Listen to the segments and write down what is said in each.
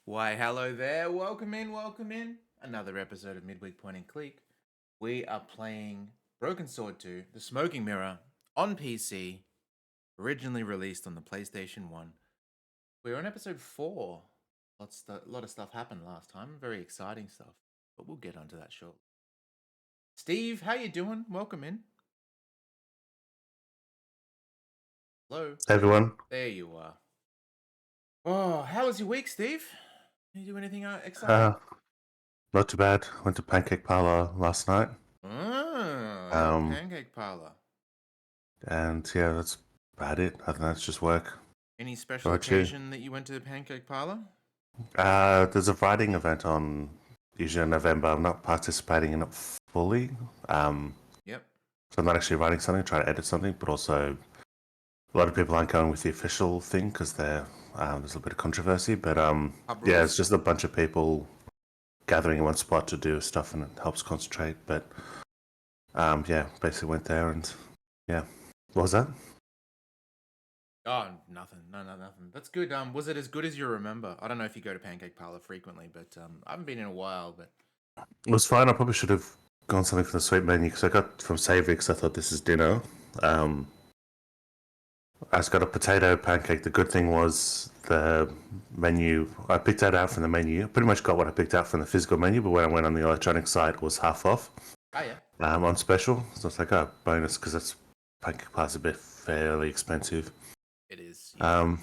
Why, hello there. Welcome in, welcome in. Another episode of Midweek Point and Click. We are playing Broken Sword 2, The Smoking Mirror, on PC, originally released on the PlayStation 1. We're on episode 4. A lot of stuff happened last time, very exciting stuff, but we'll get onto that shortly. Steve, how you doing? Welcome in. Hello. Hey everyone. There you are. Oh, how was your week, Steve? Did you do anything exciting? Not too bad. Went to Pancake Parlor last night. The pancake parlor. And yeah, that's about it. Other than that, it's just work. Any special What about you? occasion that you went to the pancake parlor? There's a writing event on usually in November. I'm not participating in it fully. Yep. So I'm not actually writing something, trying to edit something, but also a lot of people aren't going with the official thing because there's a little bit of controversy. But yeah, it's just a bunch of people gathering in one spot to do stuff, and it helps concentrate. But yeah, basically went there and yeah. What was that? Oh, nothing. No, nothing. That's good. Was it as good as you remember? I don't know if you go to pancake parlor frequently, but I haven't been in a while. But It was fine. I probably should have gone something from the sweet menu because I got from Savory because I thought this is dinner. I just got a potato pancake. The good thing was the menu. I picked that out from the menu. I pretty much got what I picked out from the physical menu, but when I went on the electronic site, it was half off. oh yeah, On special. So it's like a bonus because that's pancake pie's a bit fairly expensive. it is. And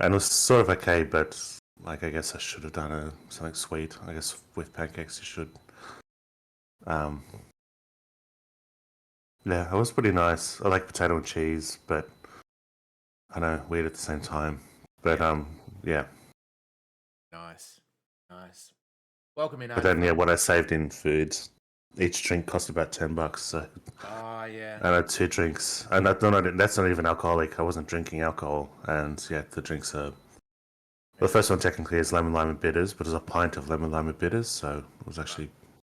it was sort of okay, but like I guess I should have done something sweet. I guess with pancakes you should. Yeah, it was pretty nice. I like potato and cheese, but I know weird at the same time. But yeah. Nice. Welcome in. But then yeah, what I saved in food, each drink cost about $10. So oh yeah. I had 2 drinks, and that's not even alcoholic. I wasn't drinking alcohol, and yeah, the drinks are. The first one technically is lemon lime and bitters, but it's a pint of lemon lime and bitters, so it was actually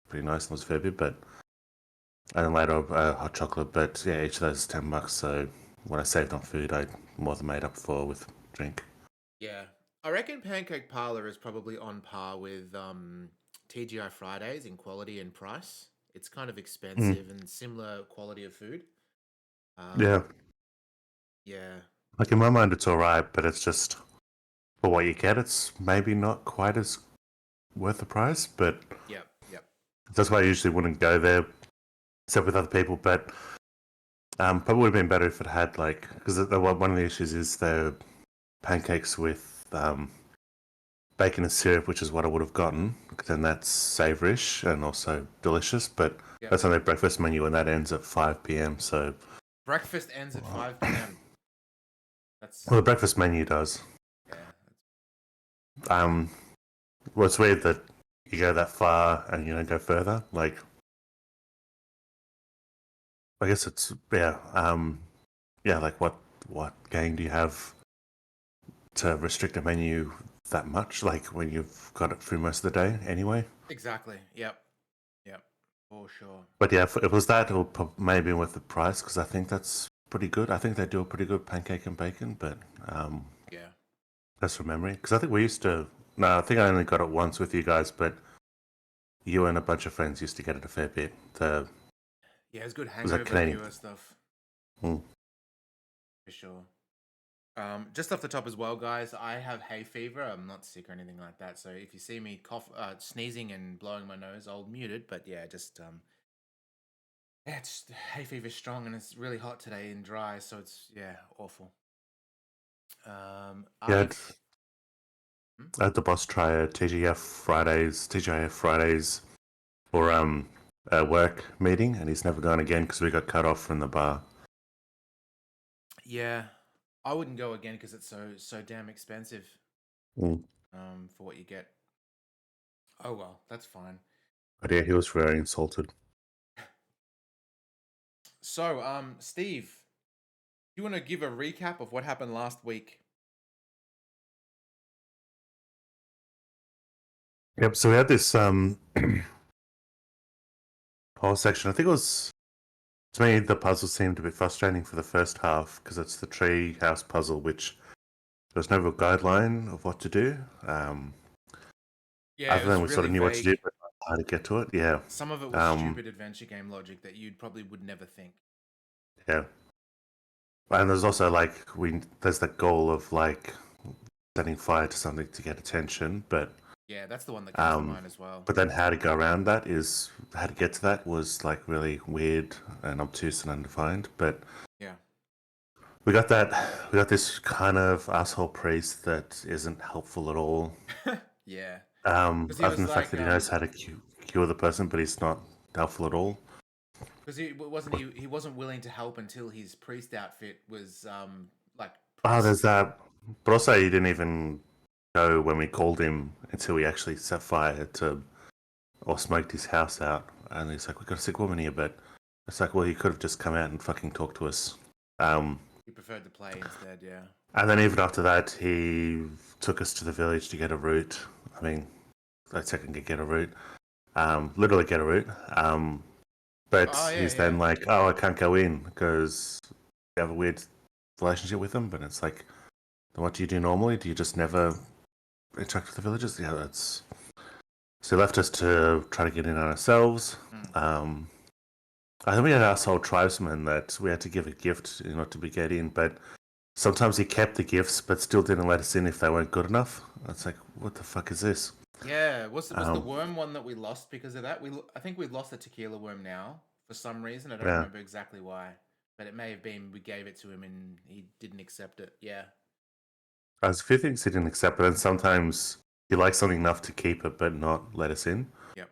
pretty nice and was a fair bit. But and then later hot chocolate. But yeah, each of those is $10. So what I saved on food, I more than made up for with drink. Yeah, I reckon pancake parlor is probably on par with TGI Fridays in quality and price. It's kind of expensive and similar quality of food. Yeah. Yeah. Like in my mind, it's alright, but it's just for what you get, it's maybe not quite as worth the price. But Yep. that's why I usually wouldn't go there, except with other people. But probably would have been better if it had because one of the issues is the pancakes with bacon and syrup, which is what I would have gotten. Then that's savourish and also delicious. But that's on their breakfast menu, and that ends at 5 p.m. So breakfast ends at 5 p.m. Well, the breakfast menu does. Yeah. Well, it's weird that you go that far and you don't go further. Like, I guess it's yeah. Like what gain do you have to restrict a menu that much? Like when you've got it through most of the day anyway. Exactly. Yep. For sure. But yeah, if it was that, it would maybe with the price because I think that's pretty good. I think they do a pretty good pancake and bacon, but yeah, that's from memory because I think we used to. No, I think I only got it once with you guys, but you and a bunch of friends used to get it a fair bit. it's good hangover cure stuff. For sure. Just off the top as well, guys, I have hay fever. I'm not sick or anything like that. So if you see me sneezing and blowing my nose, I'll mute it. But yeah, just it's hay fever strong and it's really hot today and dry, so it's awful. I had the boss try a TGIF Fridays for a work meeting, and he's never gone again because we got cut off from the bar. Yeah, I wouldn't go again because it's so damn expensive. For what you get. Oh well, that's fine. But yeah, he was very insulted. So, Steve, you want to give a recap of what happened last week? Yep. So we had this whole section. I think it was. To me, the puzzle seemed a bit frustrating for the first half because it's the tree house puzzle, which there's no real guideline of what to do. Yeah, it Other was than we sort really of knew what to do, vague. but not how to get to it. Yeah. Some of it was Um, stupid adventure game logic that you'd probably would never think. yeah. And there's also like there's that goal of like setting fire to something to get attention, Yeah, that's the one that comes to um, mind as well. but then how to go around that is how to get to that was like really weird and obtuse and undefined. But Yeah. we got that. We got this kind of asshole priest that isn't helpful at all. Yeah. Because he Other than was the fact like, that he knows how to cure the person, but he's not helpful at all. because he wasn't willing to help until his priest outfit was like Oh, priest. there's that. But also, he didn't even go when we called him until we actually set fire to or smoked his house out. And he's like, "We got a sick woman here," but it's like, well, he could have just come out and fucking talked to us. He preferred to play instead. Yeah. And then even after that, he took us to the village to get a route. I mean, I technically get a route, literally get a route. But Oh yeah, he's yeah. then like, "Oh, I can't go in because you have a weird relationship with them." But it's like, then what do you do normally? Do you just never interact with the villagers? Yeah, that's. So he left us to try to get in on ourselves. Mm. I think we had asshole tribesmen that we had to give a gift in order to be get in, but sometimes he kept the gifts but still didn't let us in if they weren't good enough. It's like, what the fuck is this? Yeah. Was the Um, worm one that we lost because of that? I think we lost the tequila worm now for some reason. I don't yeah, remember exactly why, but it may have been we gave it to him and he didn't accept it. Yeah. there's a few things he didn't accept, but then sometimes he likes something enough to keep it but not let us in. Yep.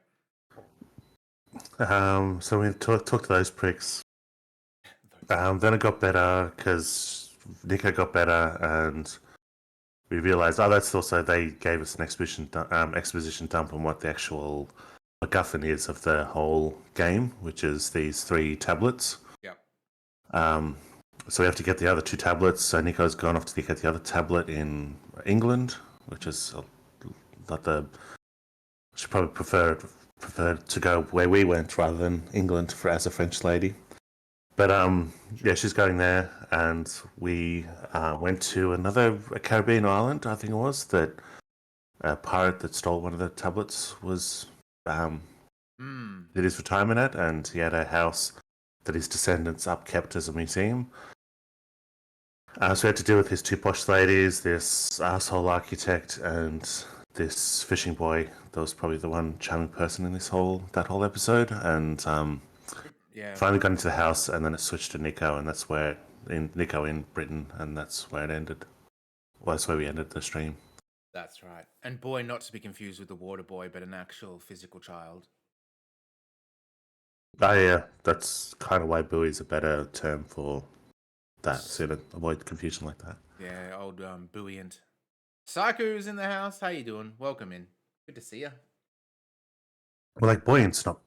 So we talked to those pricks. Those. Then it got better because Nico got better, and we realized, oh, that's also they gave us an exposition dump on what the actual MacGuffin is of the whole game, which is these 3 tablets. Yep. Um, so we have to get the other 2 tablets. So Nico's gone off to get the other tablet in England, which is not the. She probably preferred to go where we went rather than England for as a French lady. But yeah, she's going there, and we went to another Caribbean island, I think it was, that a pirate that stole one of the tablets was did his retirement at, and he had a house that his descendants upkept as a museum. So we had to deal with his 2 posh ladies, this asshole architect, and this fishing boy. That was probably the one charming person in that whole episode, and Yeah. finally got into the house, and then it switched to Nico, and that's where Nico in Britain, and that's where it ended. Well, that's where we ended the stream. That's right. And boy, not to be confused with the water boy, but an actual physical child. Oh yeah, that's kind of why Buoy is a better term for that, so to avoid confusion like that. Yeah, old buoyant. Saku's in the house. How you doing? Welcome in. Good to see you. Well, like buoyant's not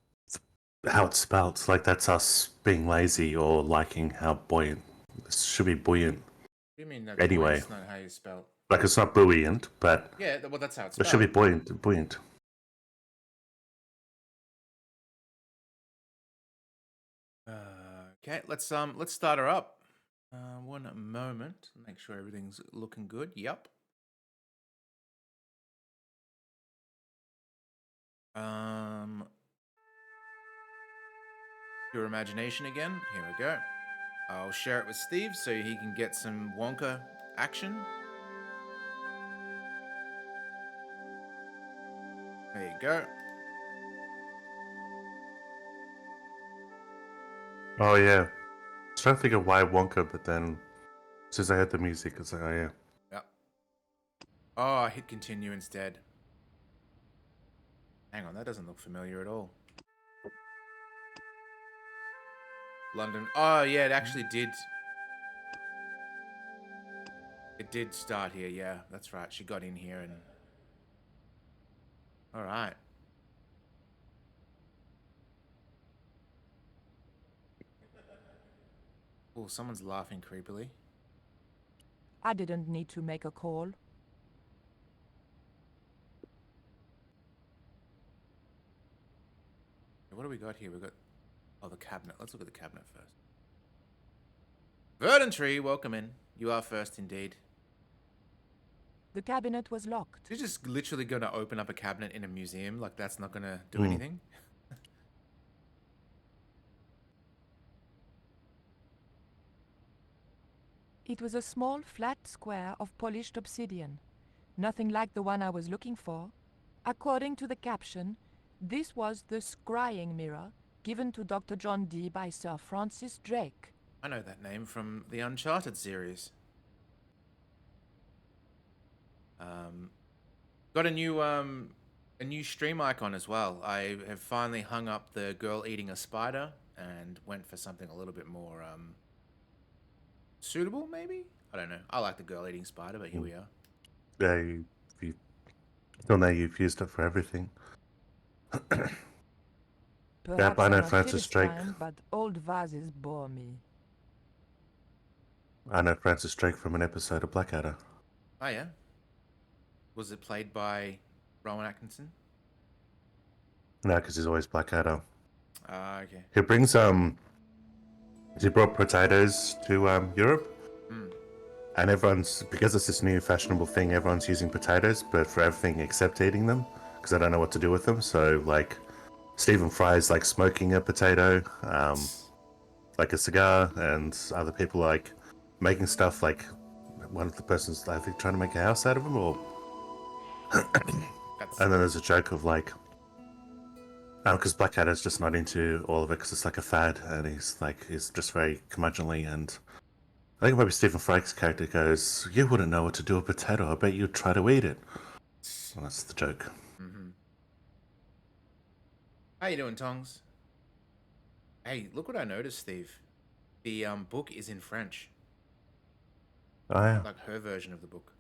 how it's spelled. Like that's us being lazy or liking how buoyant. It should be buoyant What do you mean that anyway. buoyant's not how you spell? Like it's not buoyant, but Yeah, well that's how it's it should be spelled. buoyant. Buoyant. Okay, let's start her up. One moment. Make sure everything's looking good. Yep. Your imagination again. Here we go. I'll share it with Steve so he can get some Wonka action. There you go. Oh yeah. I was trying to think of why Wonka, but then as soon as I heard the music, it's like, oh yeah. Yep. Oh, I hit continue instead. Hang on, that doesn't look familiar at all. London. Oh, yeah, it actually did. It did start here, yeah. That's right. She got in here and... Alright. Oh, someone's laughing creepily. I didn't need to make a call. What do we got here? We got... Oh, the cabinet. Let's look at the cabinet first. Verdant Tree, welcome in. You are first indeed. The cabinet was locked. You're just literally going to open up a cabinet in a museum? Like, that's not going to do Mm. anything? It was a small, flat square of polished obsidian. Nothing like the one I was looking for. According to the caption, this was the scrying mirror given to Dr. John Dee by Sir Francis Drake. I know that name from the Uncharted series. Got a new stream icon as well. I have finally hung up the girl eating a spider and went for something a little bit more suitable, maybe? I don't know. I like the girl eating spider, but here we are. Yeah, you till now you've used it for everything. Perhaps I know I'm a Francis Drake. Philistine, but old vases bore me. I know Francis Drake from an episode of Blackadder. Oh, yeah? Was it played by Rowan Atkinson? No, because he's always Blackadder. Ah, okay. He brings he brought potatoes to Europe, and everyone's, because it's this new fashionable thing, everyone's using potatoes, but for everything except eating them, because they don't know what to do with them. So like, Stephen Fry's like smoking a potato, like a cigar, and other people like making stuff. Like one of the persons, I think, trying to make a house out of them, or and then there's a joke of like, because Blackadder's just not into all of it because it's like a fad, and he's just very curmudgeonly. And I think maybe Stephen Fry's character goes, "You wouldn't know what to do with a potato. I bet you'd try to eat it." Well, that's the joke. Mm-hmm. How you doing, Tongs? Hey, look what I noticed, Steve. The book is in French. Oh yeah. Like her version of the book.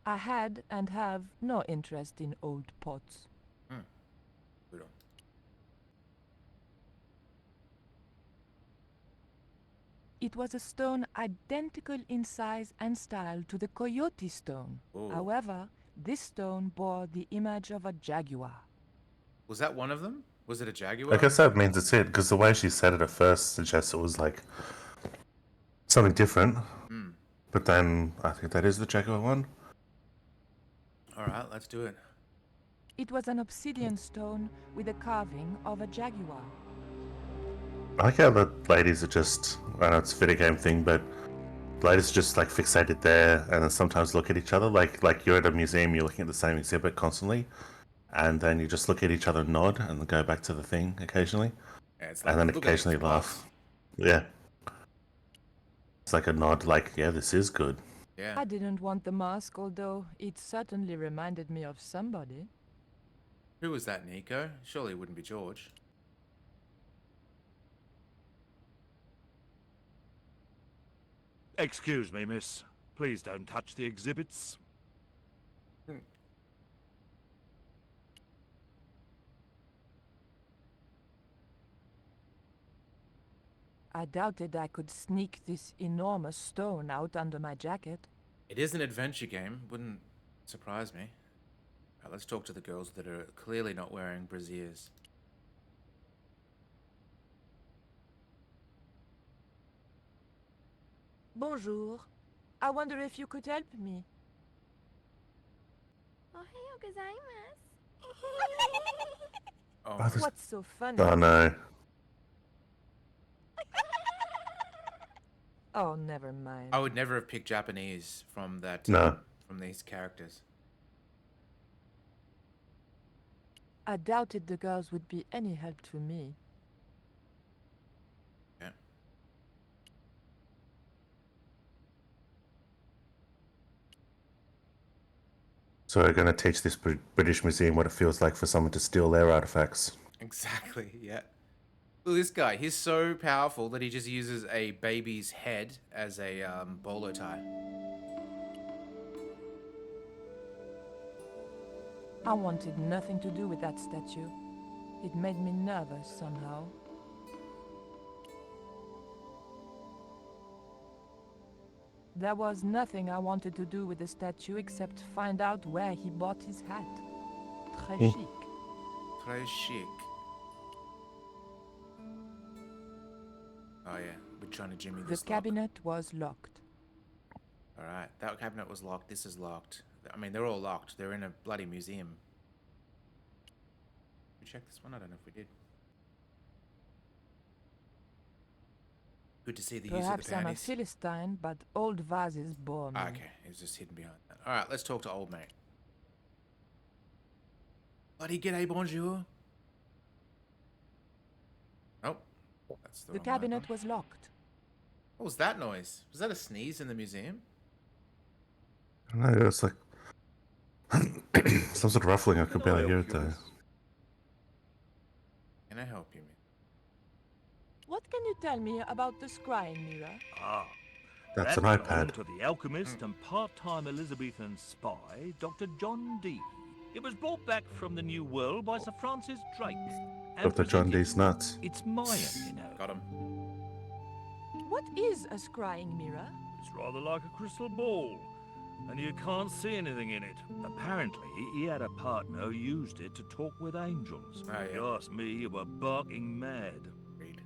I had and have no interest in old pots. Good on. It was a stone identical in size and style to the coyote stone. Ooh. However, this stone bore the image of a jaguar. Was that one of them? Was it a jaguar? I guess that means it's it, because the way she said it at first suggests it was like something different. But then I think that is the Jaguar one. Alright, let's do it. It was an obsidian stone with a carving of a jaguar. I like how the ladies are just, I know it's a video game thing, but ladies are just like fixated there and then sometimes look at each other. Like you're at a museum, you're looking at the same exhibit constantly, and then you just look at each other and nod and then go back to the thing occasionally. Yeah, it's like, And then look at occasionally this laugh. box. Yeah. It's like a nod, like, yeah, this is good. Yeah. I didn't want the mask, although it certainly reminded me of somebody. Who was that, Nico? Surely it wouldn't be George. Excuse me, miss. Please don't touch the exhibits. I doubted I could sneak this enormous stone out under my jacket. It is an adventure game. Wouldn't surprise me. Right, let's talk to the girls that are clearly not wearing brassieres. Bonjour. I wonder if you could help me. Ohayou gozaimasu. Oh, Oh, this- What's so funny? Oh no. Oh, never mind. I would never have picked Japanese from that. No. From these characters. I doubted the girls would be any help to me. Yeah. So we're going to teach this British Museum what it feels like for someone to steal their artifacts. Exactly. Yeah. Look, this guy. He's so powerful that he just uses a baby's head as a bolo tie. I wanted nothing to do with that statue. It made me nervous somehow. There was nothing I wanted to do with the statue except find out where he bought his hat. Très chic. Très chic. Oh yeah, we're trying to jimmy The this lock. cabinet was locked. All right, that cabinet was locked. This is locked. I mean, they're all locked. They're in a bloody museum. Did we check this one? I don't know if we did. Good to see the use of Perhaps the I'm a panties. Philistine, but old vases bore me. Okay, he was just hidden behind that. All right, let's talk to old mate. Bloody g'day, bonjour. Oh, that's the The wrong cabinet icon. was locked. What was that noise? Was that a sneeze in the museum? I don't know, it's like some sort of ruffling. I could Can I barely hear help it you, though. miss? Can I help you, man? What can you tell me about the scrying mirror? Ah, That's that an belonged iPad. to the alchemist and part-time Elizabethan spy, Dr. John Dee. It was brought back from the New World by Sir Francis Drake. and Dr. John presented- D's nuts. It's Mayan, you know. Got him. What is a scrying mirror? It's rather like a crystal ball, and you can't see anything in it. Apparently, he had a partner who used it to talk with angels. Oh, If yeah. you ask me, you were barking mad. Read.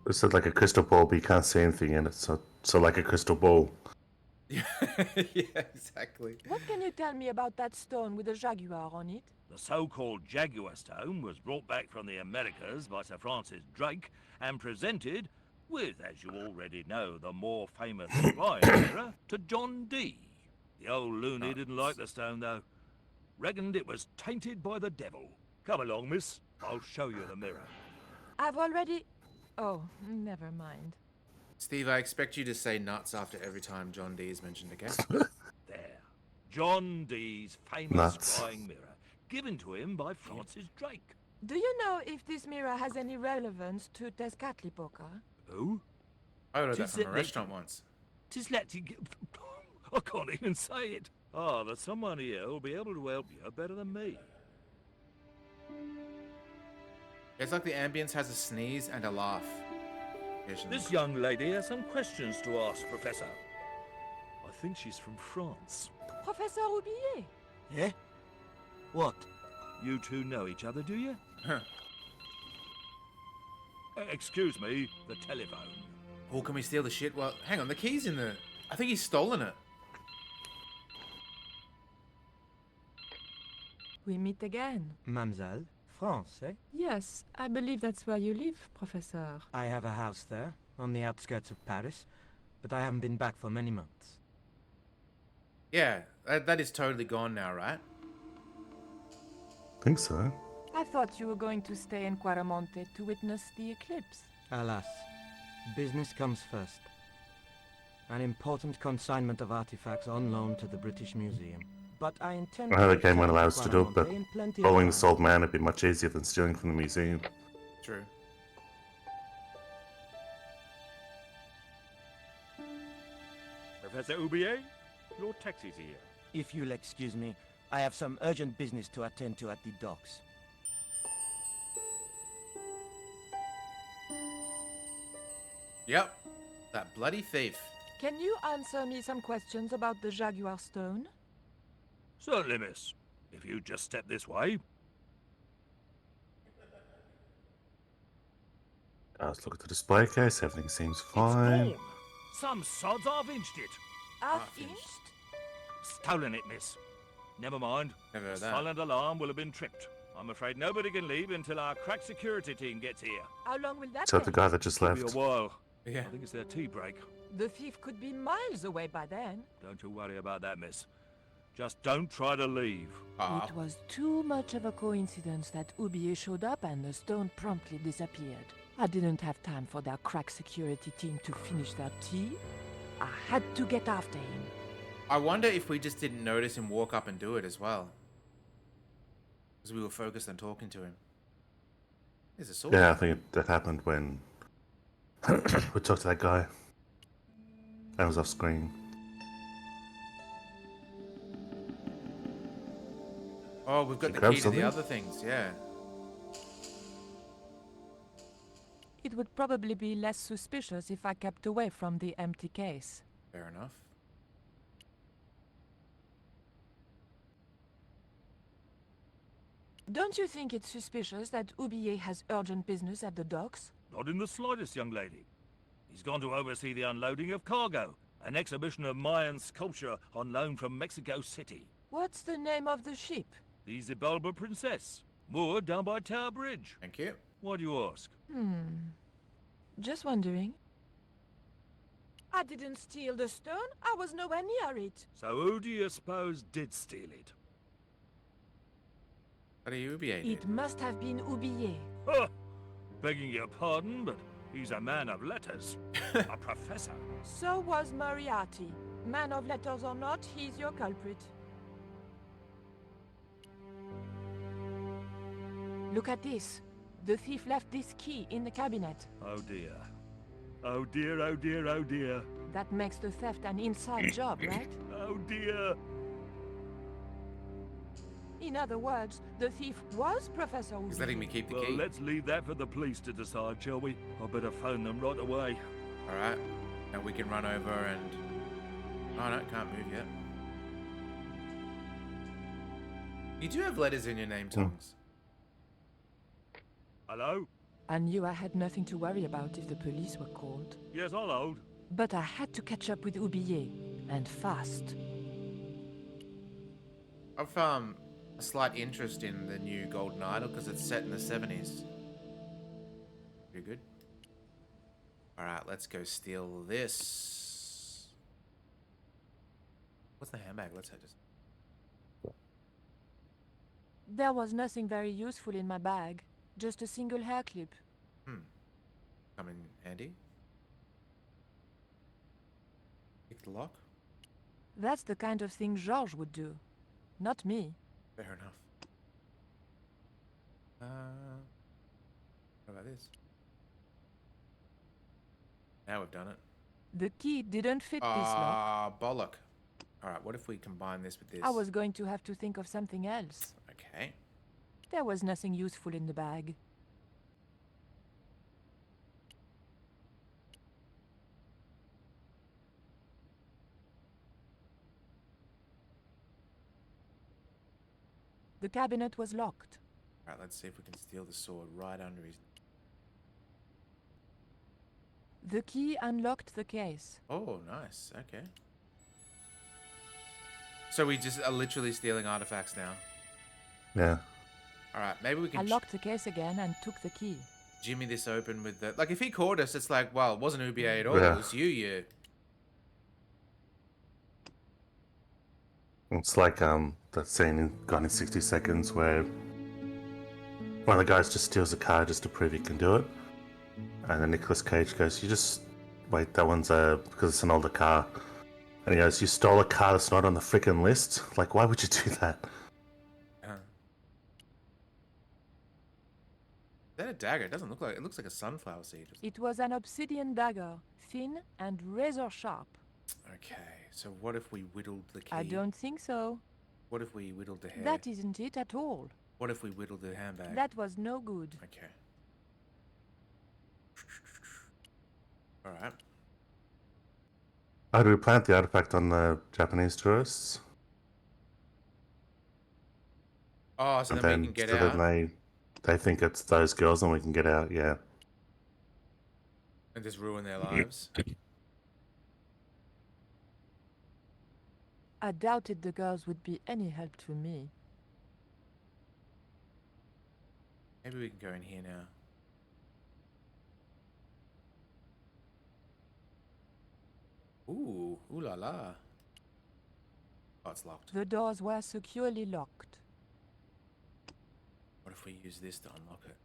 It said like a crystal ball, but you can't see anything in it. So like a crystal ball. Yeah, yeah, exactly. What can you tell me about that stone with a jaguar on it? The so-called Jaguar Stone was brought back from the Americas by Sir Francis Drake and presented with, as you already know, the more famous flying mirror to John Dee. The old loony didn't like the stone, though. Reckoned it was tainted by the devil. Come along, miss. I'll show you the mirror. I've already... Oh, never mind. Steve, I expect you to say nuts after every time John Dee is mentioned again. There. John Dee's famous Nuts. flying mirror, given to him by Francis Drake. Do you know if this mirror has any relevance to Tezcatlipoca? Who? I ordered that Just from a sit restaurant once. Just let you I can't even say it. Ah, there's someone here who'll be able to help you better than me. It's like the ambience has a sneeze and a laugh. This young lady has some questions to ask, Professor. I think she's from France. Professor Roubillier? Yeah? What? You two know each other, do you? Huh. Excuse me, the telephone. Oh, can we steal the shit? Well, hang on, the key's in the... I think he's stolen it. We meet again. Mademoiselle, France, eh? Yes, I believe that's where you live, Professor. I have a house there, on the outskirts of Paris, but I haven't been back for many months. Yeah, that is totally gone now, right? Think so. I thought you were going to stay in Quaramonte to witness the eclipse. Alas, business comes first. An important consignment of artifacts on loan to the British Museum. But I intend I know the return game won't allow us to do it, but Quaramonte in plenty of following time. this old man would be much easier than stealing from the museum. True. Professor Oubier, your taxi's here. If you'll excuse me, I have some urgent business to attend to at the docks. Yep. That bloody thief. Can you answer me some questions about the jaguar stone? Certainly, miss. If you just step this way. Let's look at the display case. Everything seems It's fine. gone. Some sods half-inched it. Half-inched? Stolen it, miss. Never mind. Never heard The that. silent alarm will have been tripped. I'm afraid nobody can leave until our crack security team gets here. How long will that So take? the guy that just It'll be left. a while. Yeah. I think it's their tea break. The thief could be miles away by then. Don't you worry about that, miss. Just don't try to leave. Ah, It was too much of a coincidence that Oubier showed up and the stone promptly disappeared. I didn't have time for their crack security team to finish their tea. I had to get after him. I wonder if we just didn't notice him walk up and do it as well. Because we were focused on talking to him. There's a sword. Yeah, I think that happened when we talked to that guy. That was off screen. Oh, we've got Should the grab key to the something? other things, yeah. It would probably be less suspicious if I kept away from the empty case. Fair enough. Don't you think it's suspicious that Oubier has urgent business at the docks? Not in the slightest, young lady. He's gone to oversee the unloading of cargo, An exhibition of Mayan sculpture on loan from Mexico City. What's the name of the ship? The Xibalba Princess, moored down by Tower Bridge. Thank you. Why do you ask? Just wondering. I didn't steal the stone. I was nowhere near it. So who do you suppose did steal it? What are you being? It must have been Oublié. Huh! Begging your pardon, but he's a man of letters. A professor. So was Moriarty. Man of letters or not, he's your culprit. Look at this. The thief left this key in the cabinet. Oh dear. Oh dear, oh dear, oh dear. That makes the theft an inside job, right? Oh dear. In other words, the thief was Professor He's Oublié. letting me keep the Well, key. let's leave that for the police to decide, shall we? I better phone them right away. All right. And we can run over and... Oh, no, can't move yet. You do have letters in your name, Tongs. Hello? I knew I had nothing to worry about if the police were called. Yes, I'll hold. But I had to catch up with Oublié, and fast. I've a slight interest in the new Golden Idol because it's set in the 70s. Pretty good. All right, let's go steal this. What's the handbag? Let's head just. There was nothing very useful in my bag. Just a single hair clip. Come in handy. Pick the lock. That's the kind of thing Georges would do. Not me. Fair enough. What about this? Now we've done it. The key didn't fit this lock. Ah, bollock. Alright, what if we combine this with this? I was going to have to think of something else. Okay. There was nothing useful in the bag. The cabinet was locked. Alright, let's see if we can steal the sword right under his... The key unlocked the case. Oh, nice. Okay. So we just are literally stealing artifacts now. Yeah. Alright, maybe we I can locked the case again and took the key. jimmy this open with the... Like, if he caught us, it's like, well, it wasn't Oublié at all. Yeah. It was you. It's like that scene in Gone in 60 Seconds where one of the guys just steals a car just to prove he can do it. And then Nicolas Cage goes, you just... Wait, that one's because it's an older car. And he goes, you stole a car that's not on the frickin' list? Like, why would you do that? Is that a dagger? It doesn't look like... It looks like a sunflower seed. It was an obsidian dagger, thin and razor sharp. Okay, so what if we whittled the key? I don't think so. What if we whittled the hair? That isn't it at all. What if we whittled the handbag? That was no good. Okay. Alright. How do we plant the artifact on the Japanese tourists? Oh, so And then we can get so out then they think it's those girls and we can get out, yeah. and just ruin their lives. I doubted the girls would be any help to me. Maybe we can go in here now. Ooh la la. Oh, it's locked. The doors were securely locked. What if we use this to unlock it?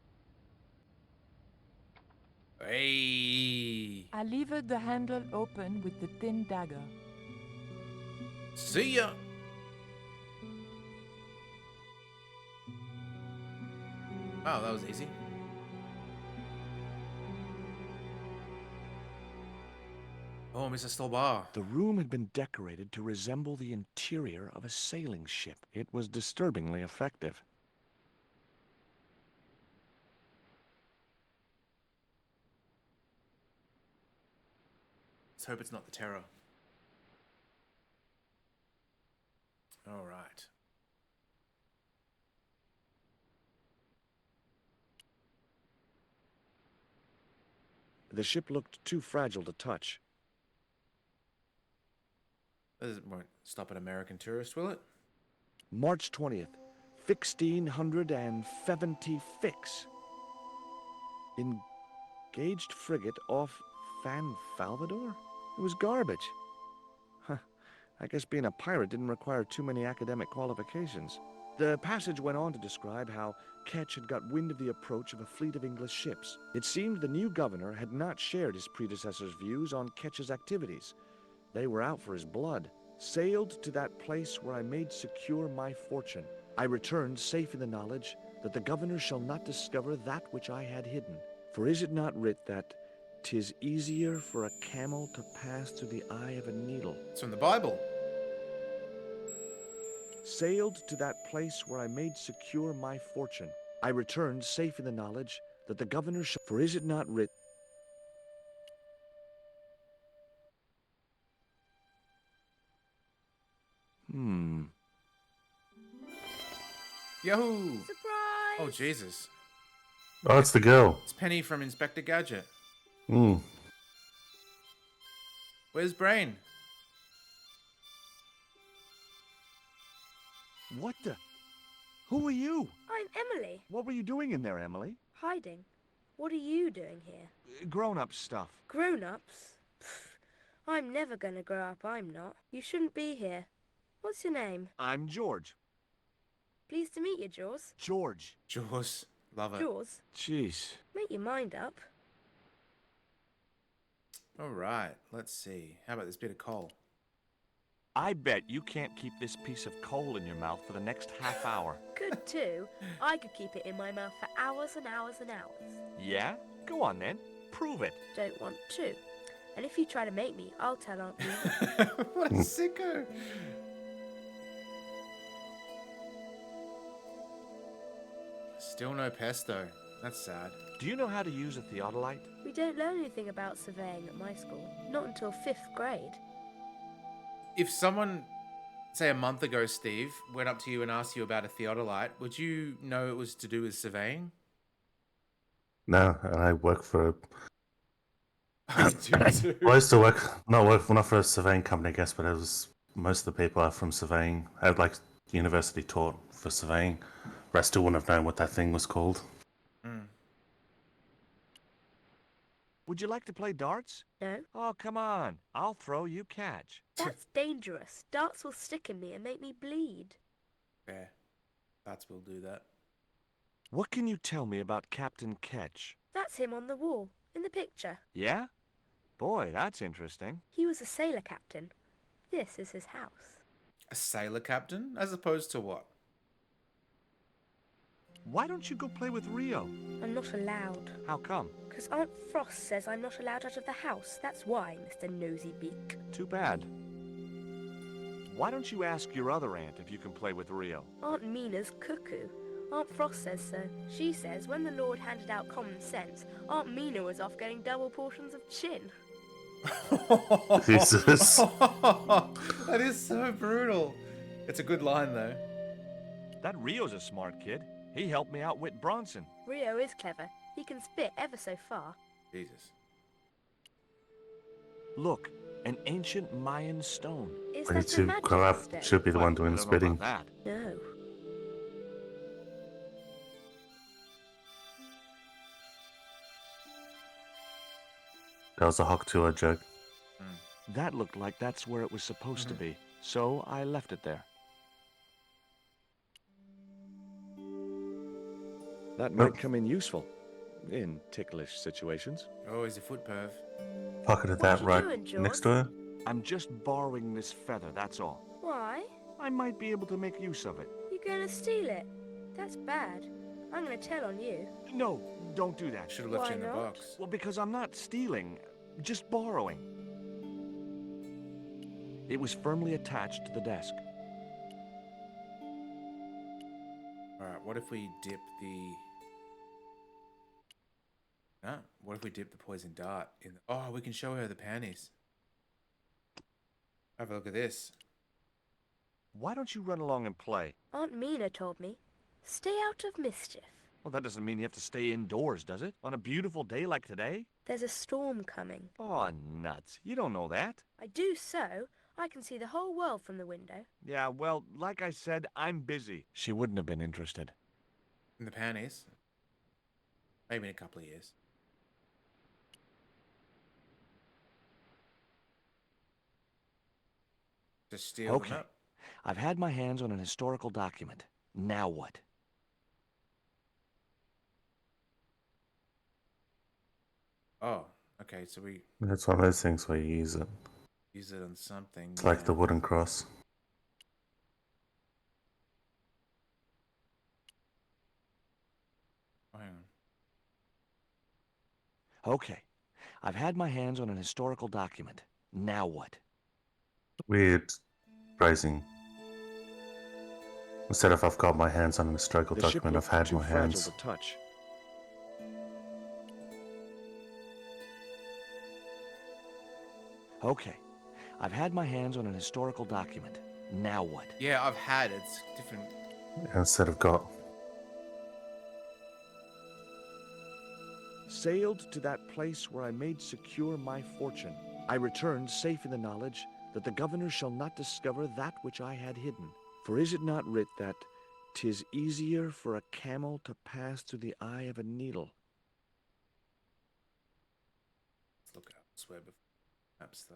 Hey! I levered the handle open with the thin dagger. See ya! Oh, that was easy. Oh, Mr. Stolbar. The room had been decorated to resemble the interior of a sailing ship. It was disturbingly effective. Let's hope it's not the Terror. All right. The ship looked too fragile to touch. This won't stop an American tourist, will it? March 20th, 1670 fix. Engaged frigate off Fan Salvador? It was garbage. Huh. I guess being a pirate didn't require too many academic qualifications. The passage went on to describe how Ketch had got wind of the approach of a fleet of English ships. It seemed the new governor had not shared his predecessor's views on Ketch's activities. They were out for his blood. Sailed to that place where I made secure my fortune. I returned safe in the knowledge that the governor shall not discover that which I had hidden. For is it not writ that 'tis easier for a camel to pass through the eye of a needle? It's from the Bible. Sailed to that place where I made secure my fortune. I returned safe in the knowledge that the governor shall... For is it not writ... Yahoo! Surprise! Oh, Jesus. Oh, it's the girl. It's Penny from Inspector Gadget. Hmm. Where's Brain? What the... Who are you? I'm Emily. What were you doing in there, Emily? Hiding. What are you doing here? Grown-up stuff. Grown-ups? Pfft, I'm never gonna grow up, I'm not. You shouldn't be here. What's your name? I'm George. Pleased to meet you, Jaws. George. Jaws. Love it. Jaws, Jeez. make your mind up. All right, let's see. How about this bit of coal? I bet you can't keep this piece of coal in your mouth for the next half hour. Good too. I could keep it in my mouth for hours and hours and hours. Yeah? Go on then. Prove it. Don't want to. And if you try to make me, I'll tell Aunt Nina. What a sicko. Still no pesto. That's sad. Do you know how to use a theodolite? We don't learn anything about surveying at my school. Not until 5th grade. If someone, say a month ago, Steve, went up to you and asked you about a theodolite, would you know it was to do with surveying? No, and I work for. I do too. I used to work not for a surveying company, I guess, but it was most of the people are from surveying. I had like university taught for surveying, but I still wouldn't have known what that thing was called. Would you like to play darts? No? Oh, come on. I'll throw, you catch. That's dangerous. Darts will stick in me and make me bleed. Fair. Bats will do that. What can you tell me about Captain Ketch? That's him on the wall, in the picture. Yeah? Boy, that's interesting. He was a sailor captain. This is his house. A sailor captain? As opposed to what? Why don't you go play with Rio? I'm not allowed. How come? Because Aunt Frost says I'm not allowed out of the house. That's why, Mr. Nosy Beak. Too bad. Why don't you ask your other aunt if you can play with Rio? Aunt Mina's cuckoo. Aunt Frost says so. She says when the Lord handed out common sense, Aunt Mina was off getting double portions of chin. Jesus. That is so brutal. It's a good line, though. That Rio's a smart kid. He helped me outwit Bronson. Rio is clever. He can spit ever so far. Jesus. Look, an ancient Mayan stone. Is I need that a to magic grow up. stone? Should be the one doing the I don't know spitting. about that. No. That was a Hawk joke. That looked like that's where it was supposed to be, so I left it there. That might come in useful, in ticklish situations. Oh, he's a foot perv. Pocketed What that you right doing, George? next to her. I'm just borrowing this feather, that's all. Why? I might be able to make use of it. You gonna steal it? That's bad. I'm gonna tell on you. No, don't do that. Should have left Why you in the not? box. Well, because I'm not stealing, just borrowing. It was firmly attached to the desk. Alright, what if we dip the... Ah, what if we dip the poison dart in the... Oh, we can show her the panties. Have a look at this. Why don't you run along and play? Aunt Mina told me. Stay out of mischief. Well, that doesn't mean you have to stay indoors, does it? On a beautiful day like today? There's a storm coming. Oh, nuts. You don't know that. I do so. I can see the whole world from the window. Yeah, well, like I said, I'm busy. She wouldn't have been interested. In the panties. Maybe in a couple of years. Just steal Okay. them up. I've had my hands on an historical document. Now what? Oh, okay, so we It's one of those things where you use it. use it on something. It's like the wooden cross. Oh, hang on. Okay. I've had my hands on an historical document. Now what? Weird phrasing. Instead of I've got my hands on an historical The ship document, I've looked had too my fragile hands. to touch. Okay. I've had my hands on an historical document. Now what? Yeah, I've had. It's different. Instead of got. Sailed to that place where I made secure my fortune. I returned safe in the knowledge that the governor shall not discover that which I had hidden. For is it not writ that 'tis easier for a camel to pass through the eye of a needle? Let's look elsewhere before perhaps the.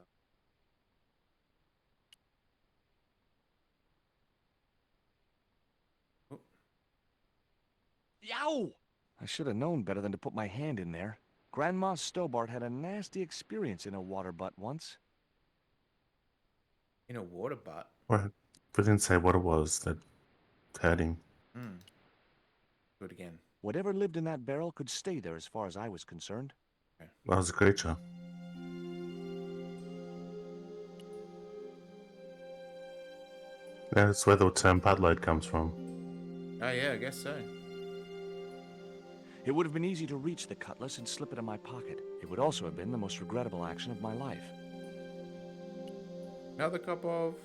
Oh, Yow! I should have known better than to put my hand in there. Grandma Stobart had a nasty experience in a water butt once. in a water butt. Well, we didn't say what it was that hurt him. Hmm. Do it again. Whatever lived in that barrel could stay there as far as I was concerned. That was a creature. Yeah, that's where the term padload comes from. Oh yeah, I guess so. It would have been easy to reach the cutlass and slip it in my pocket. It would also have been the most regrettable action of my life. Another cup of.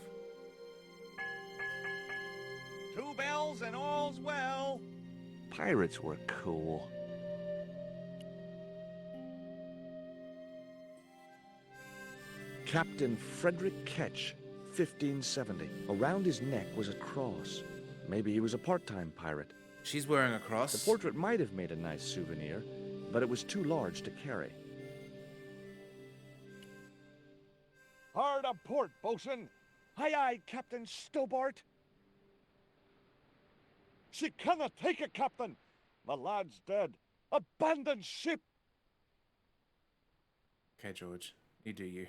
2 bells and all's well. Pirates were cool. Captain Frederick Ketch, 1570. Around his neck was a cross. Maybe he was a part-time pirate. She's wearing a cross. The portrait might have made a nice souvenir, but it was too large to carry. Hard a port, bosun! Aye, aye, Captain Stobart! She cannot take it, Captain! The lad's dead. Abandon ship! Okay, George, you do you.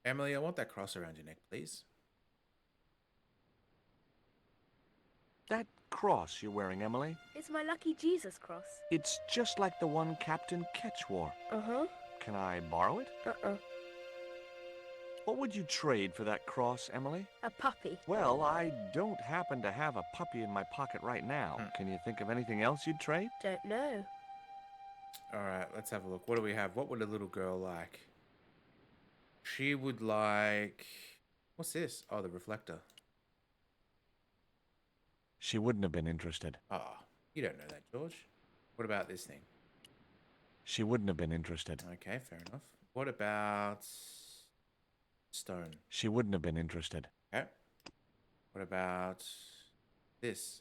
Emily, I want that cross around your neck, please. That cross you're wearing, Emily, It's my lucky Jesus cross. it's just like the one Captain Ketch wore. Uh-huh. Can I borrow it? Uh-uh. What would you trade for that cross, Emily? A puppy. Well, I don't happen to have a puppy in my pocket right now. Can you think of anything else you'd trade? Don't know. All right, let's have a look. What do we have? What would a little girl like? She would like. What's this? Oh, the reflector. She wouldn't have been interested. Oh, you don't know that, George. What about this thing? She wouldn't have been interested. Okay, fair enough. What about stone? She wouldn't have been interested. Okay. What about this?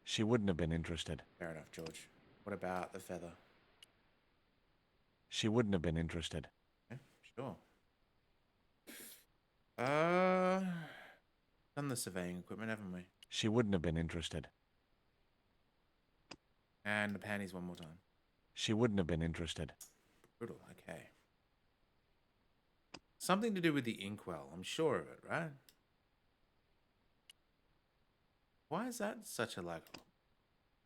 She wouldn't have been interested. Fair enough, George. What about the feather? She wouldn't have been interested. Okay, sure. Done the surveying equipment, haven't we? She wouldn't have been interested. And the panties one more time. She wouldn't have been interested. Brutal, okay. Something to do with the inkwell, I'm sure of it, right? Why is that such a like...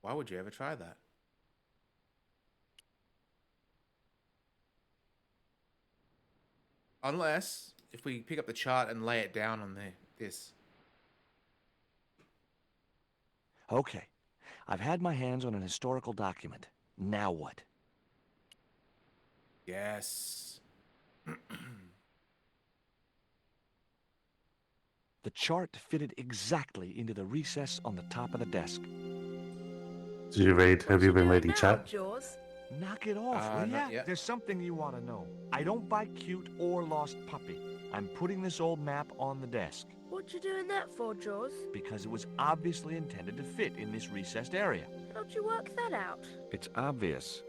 Why would you ever try that? Unless, if we pick up the chart and lay it down on this. Okay. I've had my hands on an historical document. Now what? Yes. The chart fitted exactly into the recess on the top of the desk. Did you read? Have you been reading Now, chat? Jaws? Knock it off, will not ya? yet. There's something you want to know. I don't buy cute or lost puppy. I'm putting this old map on the desk What you doing that for, Jaws? because it was obviously intended to fit in this recessed area. How'd you work that out? It's obvious.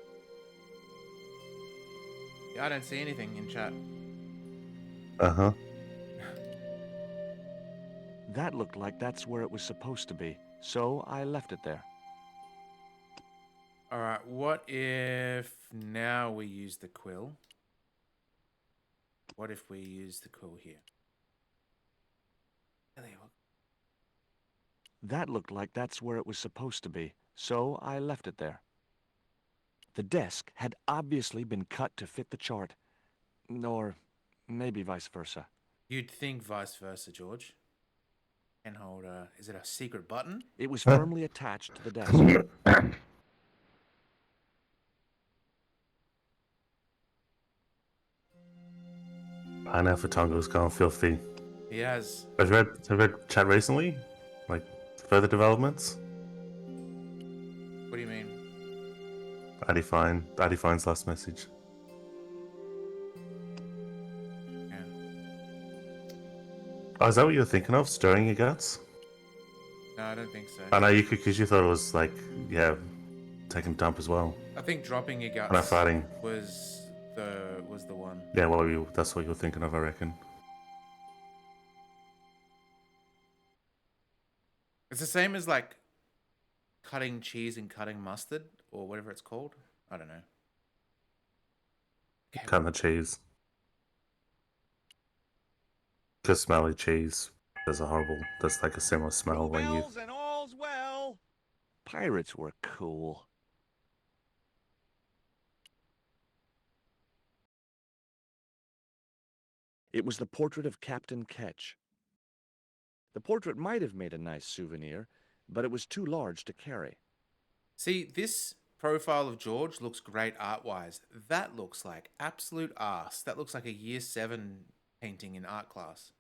Yeah, I don't see anything in chat. Uh-huh. That looked like that's where it was supposed to be, so I left it there. All right, what if now we use the quill? What if we use the quill here? That looked like that's where it was supposed to be, so I left it there. The desk had obviously been cut to fit the chart. Or maybe vice versa. You'd think vice versa, George. Pen holder. Is it a secret button? It was firmly attached to the desk. Pineapple Tongo's gone filthy. He has. Have you read chat recently? Like, further developments? What do you mean? Addy Fine's last message. Yeah. Oh, is that what you were thinking of? Stirring your guts? No, I don't think so. I know you could, because you thought it was like, yeah, taking a dump as well. I think dropping your guts Not fighting. was the one. Yeah, well, that's what you were thinking of, I reckon. It's the same as like cutting cheese and cutting mustard or whatever it's called. I don't know. Okay. Cutting the cheese. Because smelly cheese. There's like a similar smell when you... and all's well. Pirates were cool. It was the portrait of Captain Ketch. The portrait might have made a nice souvenir, but it was too large to carry. See, this profile of George looks great art-wise. That looks like absolute arse. That looks like a year 7 painting in art class.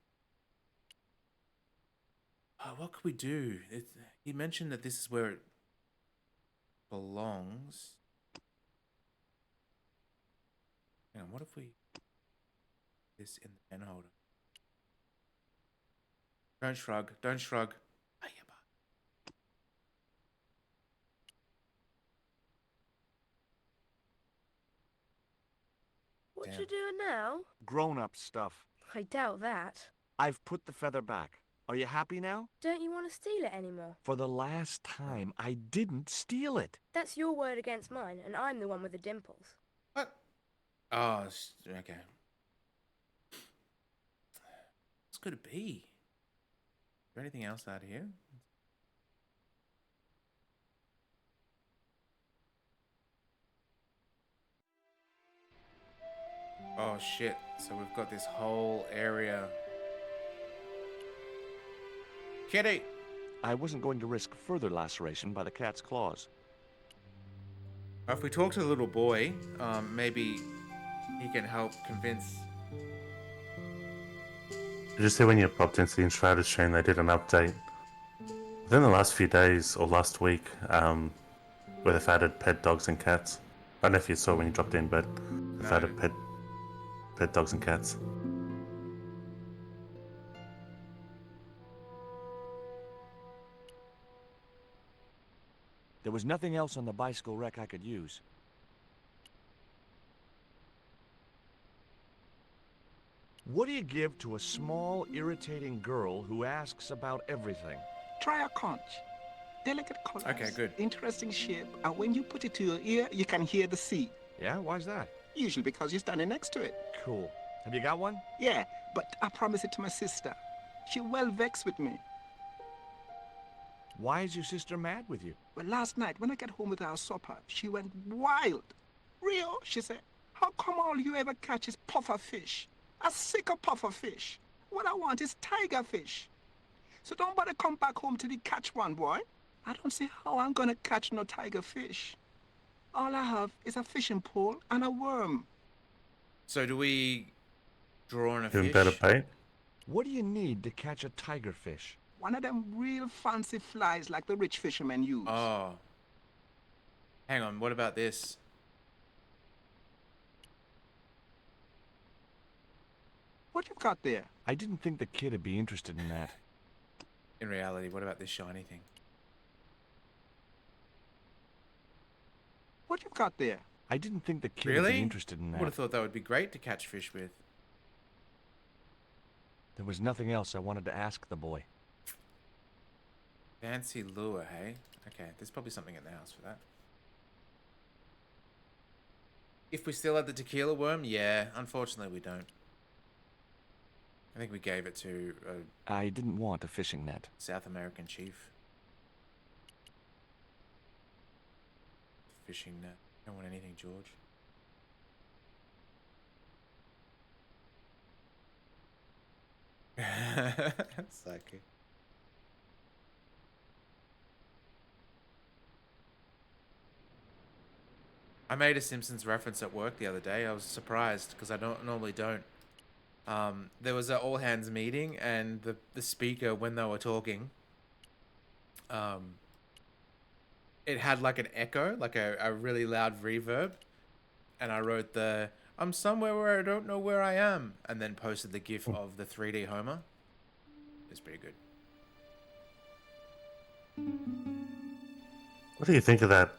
What could we do? He mentioned that this is where it belongs. Hang on, what if we this in the pen holder? Don't shrug. Don't shrug. What Damn. you doing now? Grown-up stuff. I doubt that. I've put the feather back. Are you happy now? Don't you want to steal it anymore? For the last time, I didn't steal it. That's your word against mine, and I'm the one with the dimples. What? Oh, okay. What's could it be? Is there anything else out here? Oh shit, so we've got this whole area. Kitty! I wasn't going to risk further laceration by the cat's claws. If we talk to the little boy, maybe he can help convince. Did you see when you popped into the Enshrouded stream, they did an update within the last few days or last week, where they've added pet dogs and cats. I don't know if you saw when you dropped in, but they've No. added pet dogs and cats. There was nothing else on the bicycle wreck I could use. What do you give to a small, irritating girl who asks about everything? Try a conch. Delicate colors. Okay, good. Interesting shape. And when you put it to your ear, you can hear the sea. Yeah, why's that? Usually because you're standing next to it. Cool. Have you got one? Yeah, but I promised it to my sister. She well vexed with me. Why is your sister mad with you? Well, last night when I got home with our supper, she went wild. Rio, she said, how come all you ever catch is puffer fish? A sicker puffer fish. What I want is tiger fish. So don't bother come back home till you catch one, boy. I don't see how I'm gonna catch no tiger fish. All I have is a fishing pole and a worm. So do we draw on a Even fish? better bait? What do you need to catch a tiger fish? One of them real fancy flies like the rich fishermen use. Oh. Hang on, what about this? What you've got there? I didn't think the kid would be interested in that. In reality, what about this shiny thing? What you've got there? I didn't think the kid would Really? be interested in Would have that. thought that would be great to catch fish with. There was nothing else I wanted to ask the boy. Fancy lure, hey? Okay, there's probably something in the house for that. If we still had the tequila worm, yeah. Unfortunately, we don't. I think we gave it to a I didn't want a fishing net. South American chief. Fishing net. Don't want anything, George. Psychic. I made a Simpsons reference at work the other day. I was surprised because I normally don't. There was an all hands meeting, and the speaker, when they were talking, it had like an echo, like a really loud reverb, and I wrote I'm somewhere where I don't know where I am, and then posted the gif of the 3D Homer. It's pretty good. What do you think of that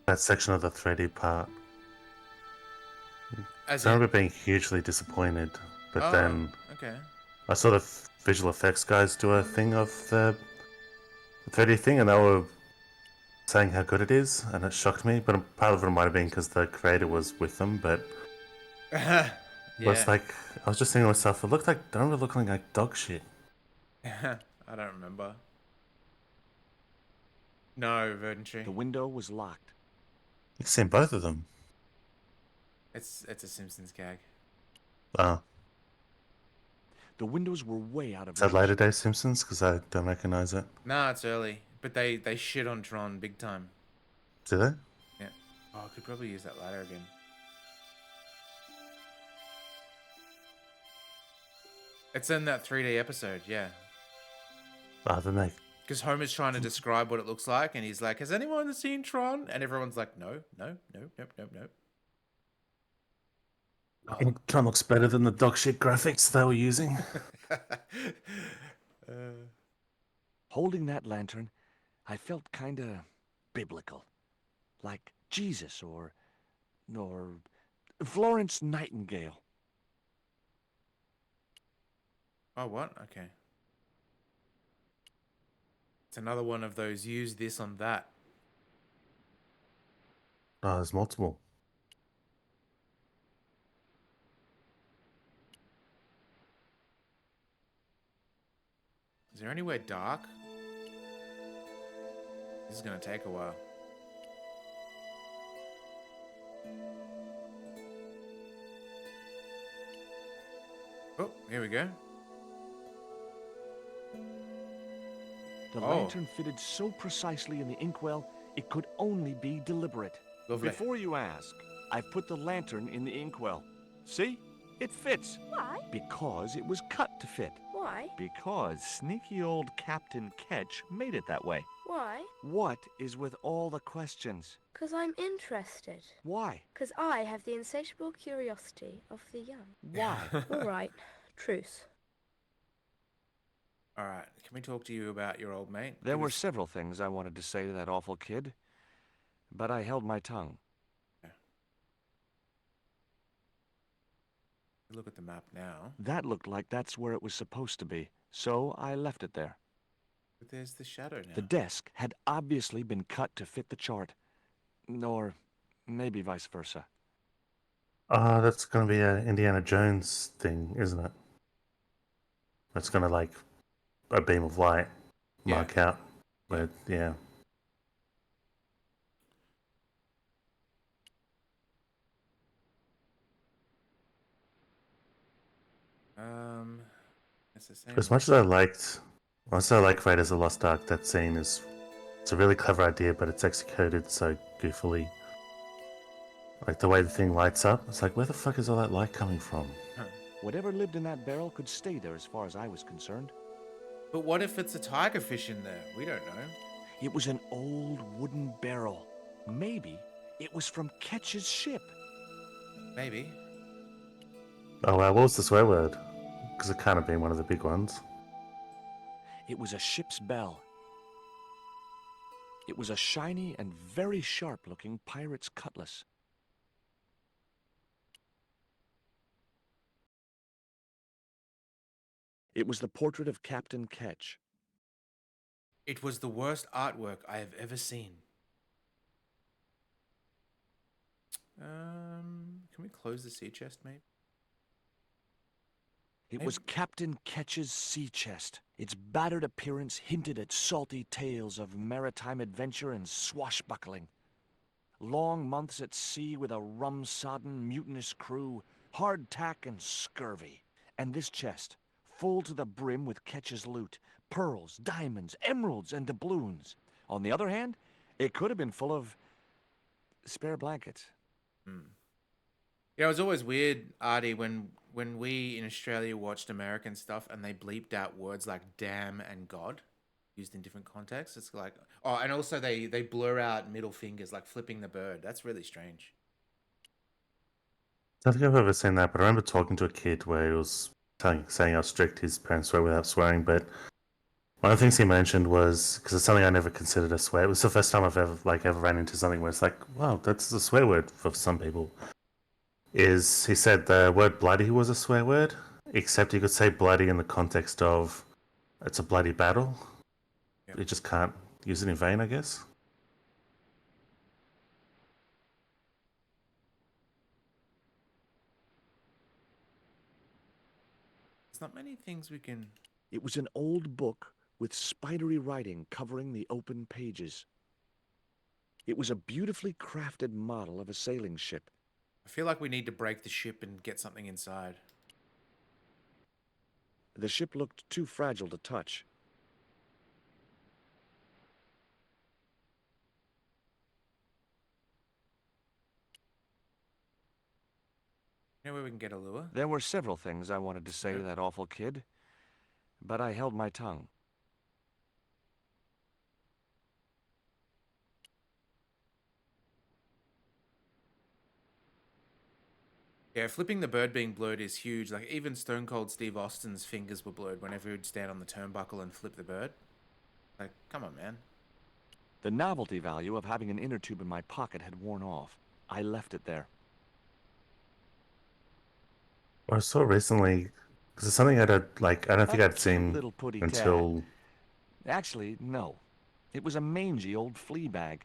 that section of the 3D part? As I in, remember being hugely disappointed, but oh, then okay. I saw the visual effects guys do a thing of the 3D thing, and they were saying how good it is, and it shocked me. But part of it might have been because the creator was with them. But Yeah. it's like I was just thinking to myself, it looked like, don't it look like dog shit? I don't remember. No, Verdantry. The window was locked. You've seen both of them. It's a Simpsons gag. Oh, The windows were way out of is that reach. later day Simpsons? Because I don't recognize it. Nah, it's early, but they shit on Tron big time. Do they? Yeah. Oh, I could probably use that ladder again. It's in that 3D episode, yeah. Oh, then they. Because Homer's trying to describe what it looks like, and he's like, "Has anyone seen Tron?" And everyone's like, "No, no, no, nope, nope, nope." Tron looks better than the dog shit graphics they were using. Holding that lantern, I felt kinda biblical. Like Jesus or Florence Nightingale. Oh, what? Okay. It's another one of those use this on that. Oh, there's multiple. Is there anywhere dark? This is gonna take a while. Oh, here we go. The Oh. lantern fitted so precisely in the inkwell, it could only be deliberate. Lovely. Before you ask, I've put the lantern in the inkwell. See? It fits. Why? Because it was cut to fit. Why? Because sneaky old Captain Ketch made it that way. Why? What is with all the questions? 'Cause I'm interested. Why? 'Cause I have the insatiable curiosity of the young. Why? All right. Truce. All right. Can we talk to you about your old mate? There Give were us- several things I wanted to say to that awful kid, but I held my tongue. Look at the map now. That looked like that's where it was supposed to be, so I left it there. But there's the shadow now. The desk had obviously been cut to fit the chart. Or maybe vice versa. That's gonna be an Indiana Jones thing, isn't it? That's gonna like a beam of light mark out. But yeah. It's the same. As much as I like Raiders of the Lost Ark, that scene it's a really clever idea, but it's executed so goofily. Like the way the thing lights up, it's like, where the fuck is all that light coming from? Whatever lived in that barrel could stay there as far as I was concerned. But what if it's a tiger fish in there? We don't know. It was an old wooden barrel. Maybe it was from Ketch's ship. Maybe. Oh, wow, what was the swear word? Because it can't have been one of the big ones. It was a ship's bell. It was a shiny and very sharp-looking pirate's cutlass. It was the portrait of Captain Ketch. It was the worst artwork I have ever seen. Can we close the sea chest, maybe? It was Captain Ketch's sea chest. Its battered appearance hinted at salty tales of maritime adventure and swashbuckling. Long months at sea with a rum-sodden, mutinous crew, hardtack and scurvy. And this chest, full to the brim with Ketch's loot, pearls, diamonds, emeralds, and doubloons. On the other hand, it could have been full of spare blankets. Yeah, it was always weird, Artie, when we in Australia watched American stuff and they bleeped out words like damn and God used in different contexts. It's like, oh, and also they blur out middle fingers, like flipping the bird. That's really strange. I don't think I've ever seen that, but I remember talking to a kid where he was saying how strict his parents were without swearing. But one of the things he mentioned was, because it's something I never considered a swear. It was the first time I've ever ran into something where it's like, wow, that's a swear word for some people. Is he said the word bloody was a swear word, except you could say bloody in the context of it's a bloody battle. Yep. You just can't use it in vain, I guess. There's not many things we can... It was an old book with spidery writing covering the open pages. It was a beautifully crafted model of a sailing ship. I feel like we need to break the ship and get something inside. The ship looked too fragile to touch. You know where we can get a lure? There were several things I wanted to say to that awful kid, but I held my tongue. Yeah, flipping the bird being blurred is huge. Like, even Stone Cold Steve Austin's fingers were blurred whenever he'd stand on the turnbuckle and flip the bird. Like, come on, man. The novelty value of having an inner tube in my pocket had worn off. I left it there. I saw recently, because it's something I don't think A I'd seen little putty until... tad. Actually, no. It was a mangy old flea bag.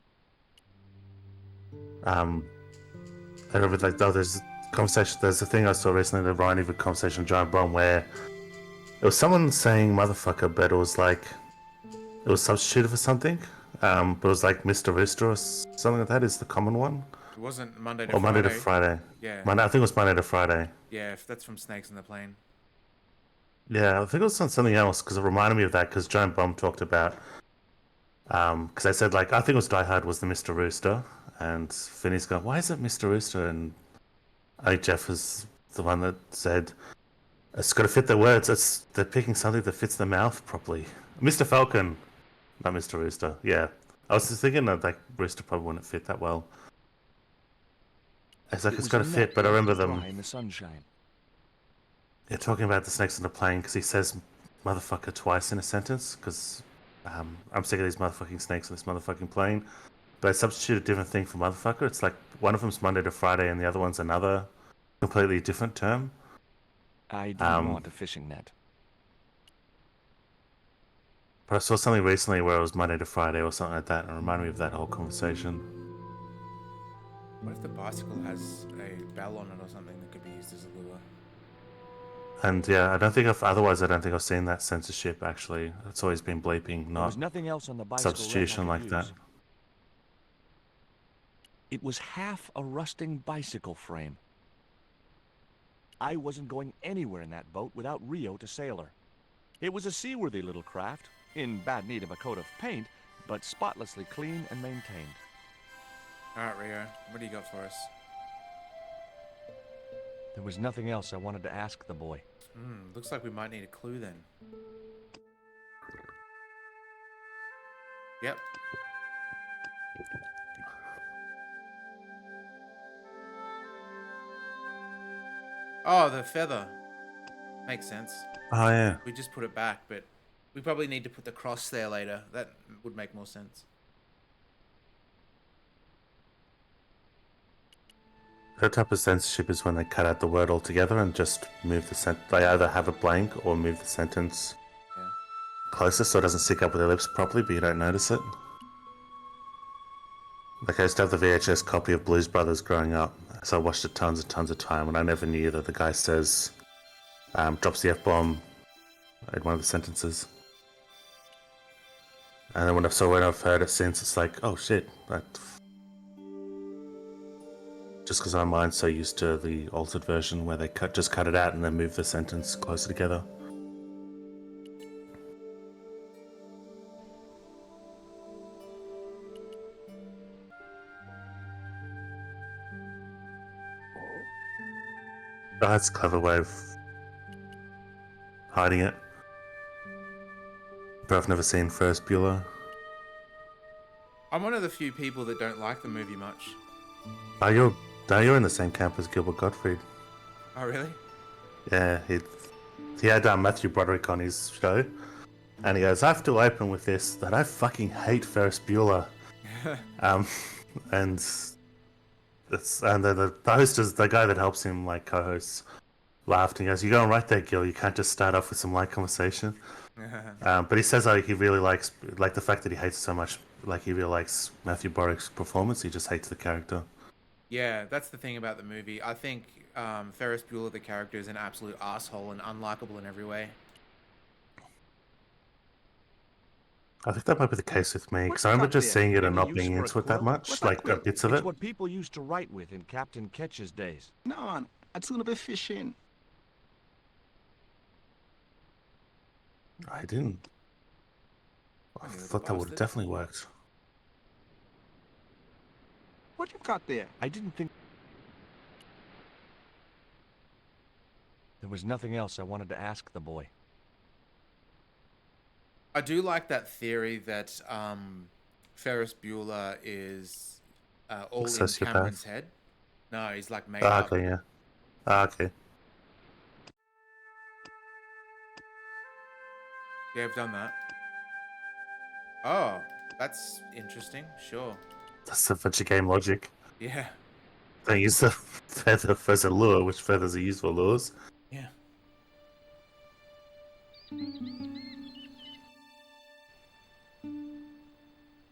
I remember, like, oh, there's a thing I saw recently, the Ryan Ever conversation with Giant Bomb, where it was someone saying motherfucker, but it was like, it was substituted for something. But it was like Mr. Rooster or something like that is the common one. It wasn't Monday to Or Friday. Monday to Friday. Yeah. I think it was Monday to Friday. Yeah, if that's from Snakes on the Plane. Yeah, I think it was on something else, because it reminded me of that, because Giant Bomb talked about, because I said, like, I think it was Die Hard was the Mr. Rooster, and Finney's going, why is it Mr. Rooster? And I think Jeff was the one that said, it's got to fit the words. They're picking something that fits the mouth properly. Mr. Falcon, not Mr. Rooster. Yeah, I was just thinking that like Rooster probably wouldn't fit that well. It's like it's got to fit, but I remember them. In the sunshine. Yeah, talking about the snakes on the plane because he says "motherfucker" twice in a sentence. Because I'm sick of these motherfucking snakes on this motherfucking plane. But I substitute a different thing for motherfucker. It's like one of them's Monday to Friday, and the other one's another completely different term. I didn't want a fishing net. But I saw something recently where it was Monday to Friday or something like that, and it reminded me of that whole conversation. What if the bicycle has a bell on it or something that could be used as a lure? And yeah, I don't think I've seen that censorship actually. It's always been bleeping, There was not nothing else on the bicycle substitution rack I like could that. use. It was half a rusting bicycle frame. I wasn't going anywhere in that boat without Rio to sail her. It was a seaworthy little craft, in bad need of a coat of paint, but spotlessly clean and maintained. Alright, Rio, what do you got for us? There was nothing else I wanted to ask the boy. Looks like we might need a clue then. Yep. Oh, the feather. Makes sense. Oh yeah. We just put it back, but we probably need to put the cross there later. That would make more sense. That type of censorship is when they cut out the word altogether and just move the they either have a blank or move the sentence Yeah. closer so it doesn't stick up with their lips properly, but you don't notice it. Like I used to have the VHS copy of Blues Brothers growing up, so I watched it tons and tons of time, and I never knew that the guy says, drops the F-bomb in one of the sentences. And then when I've heard it since, it's like, oh shit, that... Just because my mind's so used to the altered version where they just cut it out and then move the sentence closer together. Oh, that's a clever way of hiding it. But I've never seen Ferris Bueller. I'm one of the few people that don't like the movie much. You're in the same camp as Gilbert Gottfried. Oh, really? Yeah, he had Matthew Broderick on his show, and he goes, I have to open with this, that I fucking hate Ferris Bueller. And the host is the guy that helps him, like, co-hosts, laughed and he goes, you're going right there, Gil, you can't just start off with some light conversation. But he says he really likes, like, the fact that he hates so much, like, he really likes Matthew Broderick's performance, he just hates the character. Yeah, that's the thing about the movie. I think Ferris Bueller, the character, is an absolute asshole and unlikable in every way. I think that might be the case with me, because What I you remember got just there? seeing it and Any not use being for a into it that quill? much, What's a like, quill? bits of It's it. what people used to write with in Captain Ketch's days. No, I'd sooner be fishing. I didn't. I You little thought that would have bastard. definitely worked. What you got there? I didn't think... There was nothing else I wanted to ask the boy. I do like that theory that Ferris Bueller is all in Sociopath. Cameron's head. No, he's like made Ah, up. okay, yeah. Ah, okay. Yeah, I've done that. Oh, that's interesting. Sure. That's a bunch of game logic. Yeah. They use the feather as a lure, which feathers are used for lures. Yeah.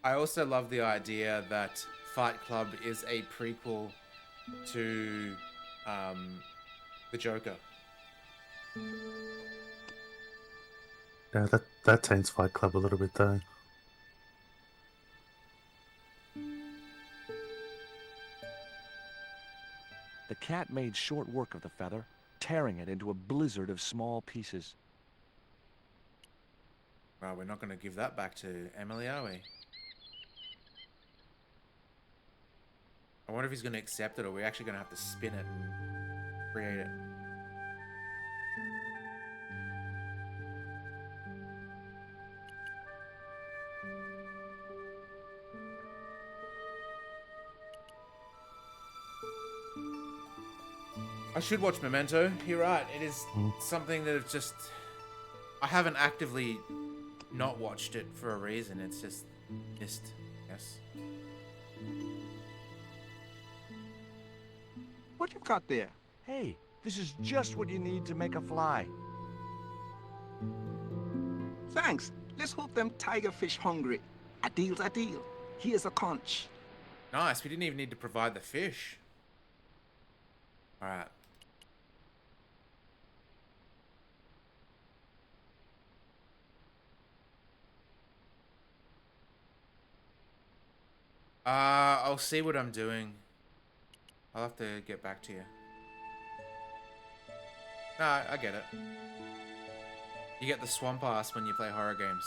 I also love the idea that Fight Club is a prequel to the Joker. Yeah, that taints Fight Club a little bit, though. The cat made short work of the feather, tearing it into a blizzard of small pieces. Well, we're not going to give that back to Emily, are we? I wonder if he's going to accept it, or we're actually going to have to spin it and create it. I should watch Memento. You're right. It is something that I've just... I haven't actively not watched it for a reason. It's just missed, yes. What you got there? Hey, this is just what you need to make a fly. Thanks. Let's hope them tigerfish hungry. A deal's a deal. Here's a conch. Nice. We didn't even need to provide the fish. All right. I'll see what I'm doing. I'll have to get back to you. No, I get it. You get the swamp ass when you play horror games.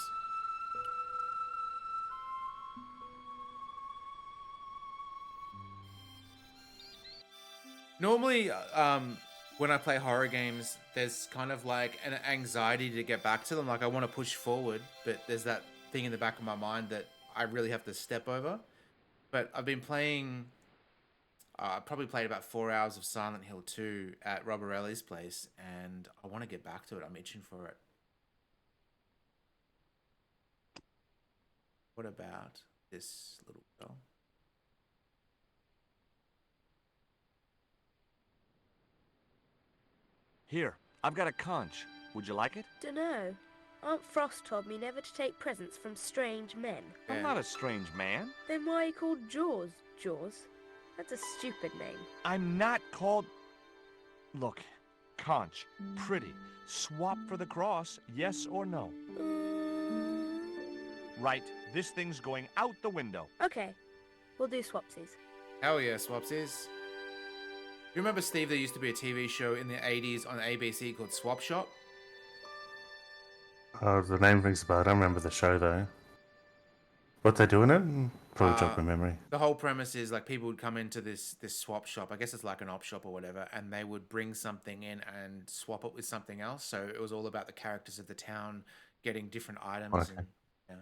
Normally, when I play horror games, there's kind of like an anxiety to get back to them. Like I want to push forward, but there's that thing in the back of my mind that I really have to step over. But I've been playing I probably played about 4 hours of Silent Hill 2 at Roborelli's place, and I want to get back to it. I'm itching for it. What about this little girl? Here, I've got a conch. Would you like it? Dunno. Aunt Frost told me never to take presents from strange men. Yeah. I'm not a strange man. Then why are you called Jaws? Jaws? That's a stupid name. I'm not called... Look, conch, pretty. Swap for the cross, yes or no? Right, this thing's going out the window. Okay, we'll do swapsies. Hell yeah, Swapsies. You remember, Steve, there used to be a TV show in the 80s on ABC called Swap Shop? Oh, the name rings a bell. I don't remember the show though. What they do in it? Probably jog my memory. The whole premise is like people would come into this swap shop. I guess it's like an op shop or whatever, and they would bring something in and swap it with something else. So it was all about the characters of the town getting different items. Okay. And, yeah.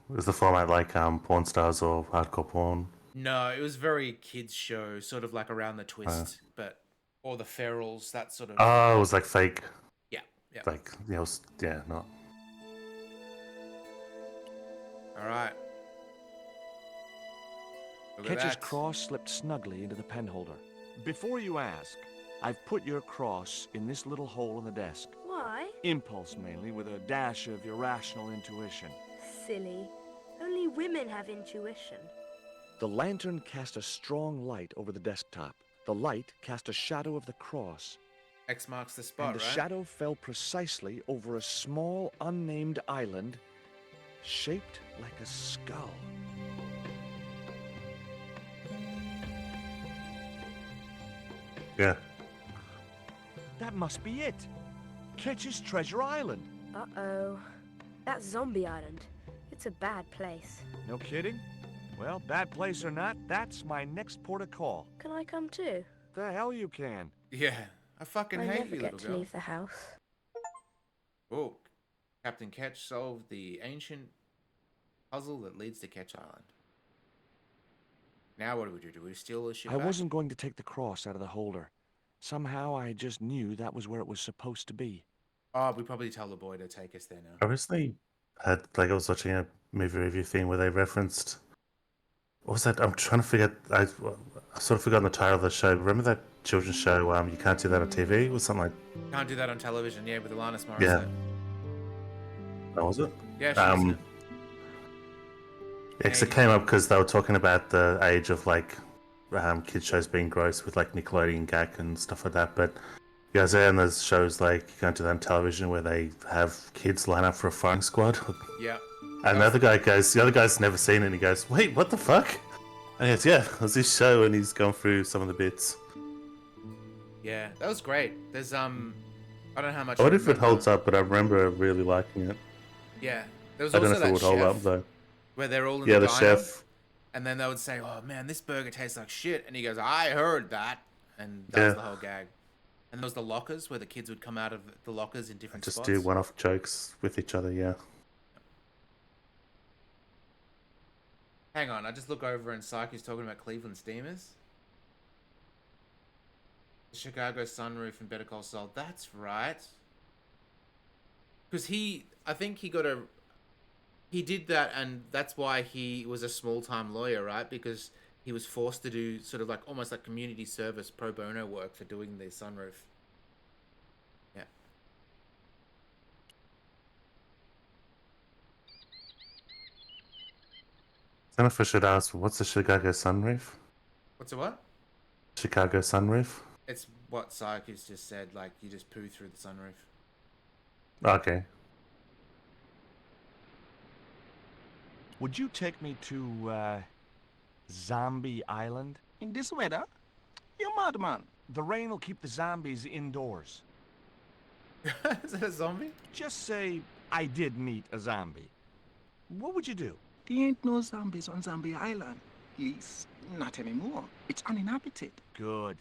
Was the format like porn stars or hardcore porn? No, it was very kids show, sort of like Around the Twist, or the Ferals, that sort of. Oh, it was like fake. Yeah, yeah. Like not. All right. Look at Ketch's that. cross slipped snugly into the penholder. Before you ask, I've put your cross in this little hole in the desk. Why? Impulse mainly, with a dash of irrational intuition. Silly. Only women have intuition. The lantern cast a strong light over the desktop. The light cast a shadow of the cross. X marks the spot, And the right? shadow fell precisely over a small, unnamed island shaped like a skull. Yeah. That must be it. Ketch's Treasure Island. Uh-oh. That's Zombie Island. It's a bad place. No kidding? Well, bad place or not, that's my next port of call. Can I come too? The hell you can. Yeah, I fucking I hate never you, get little to girl. leave the house. Oh, Captain Ketch solved the ancient puzzle that leads to Ketch Island. Now what do we do? Do we steal the ship I back? wasn't going to take the cross out of the holder. Somehow I just knew that was where it was supposed to be. Oh, we probably tell the boy to take us there now. I recently had I was watching a movie review thing where they referenced. What was that? I'm trying to forget. I sort of forgotten the title of the show. Remember that children's show? You can't do that on TV. It was something like. Can't do that on television, yeah, with Alanis Morissette. Yeah. That was it. Yeah, she was in it. Yeah, 'cause it came up because they were talking about the age of like kids shows being gross with like Nickelodeon gag and stuff like that. But yeah, and there's shows like you can't do that on television where they have kids line up for a firing squad. Yeah. And the other guy's never seen it, and he goes, "Wait, what the fuck?" And he goes, "Yeah, there's this show," and he's gone through some of the bits. Yeah, that was great. There's I don't know how much. I wonder you if it remember. holds up, but I remember really liking it. Yeah, there was I don't also know if it that would hold chef up though. where they're all in Yeah, the the diner, chef. and then they would say, "Oh man, this burger tastes like shit," and he goes, "I heard that," and that was Yeah. the whole gag. And there was the lockers where the kids would come out of the lockers in different Just spots. do one-off jokes with each other. Yeah. Hang on, I just look over and Psyche's talking about Cleveland Steamers. The Chicago Sunroof and Better Call Saul. That's right. Because I think he did that, and that's why he was a small-time lawyer, right? Because he was forced to do sort of like almost like community service pro bono work for doing the sunroof. Yeah. Then if I should ask, what's the Chicago sunroof? What's a what? Chicago sunroof. It's what Psyche's just said, like you just poo through the sunroof. Okay. Would you take me to, Zombie Island? In this weather? You're mad, man. The rain will keep the zombies indoors. Is that a zombie? Just say I did meet a zombie. What would you do? There ain't no zombies on Zombie Island. At least, not anymore. It's uninhabited. Good.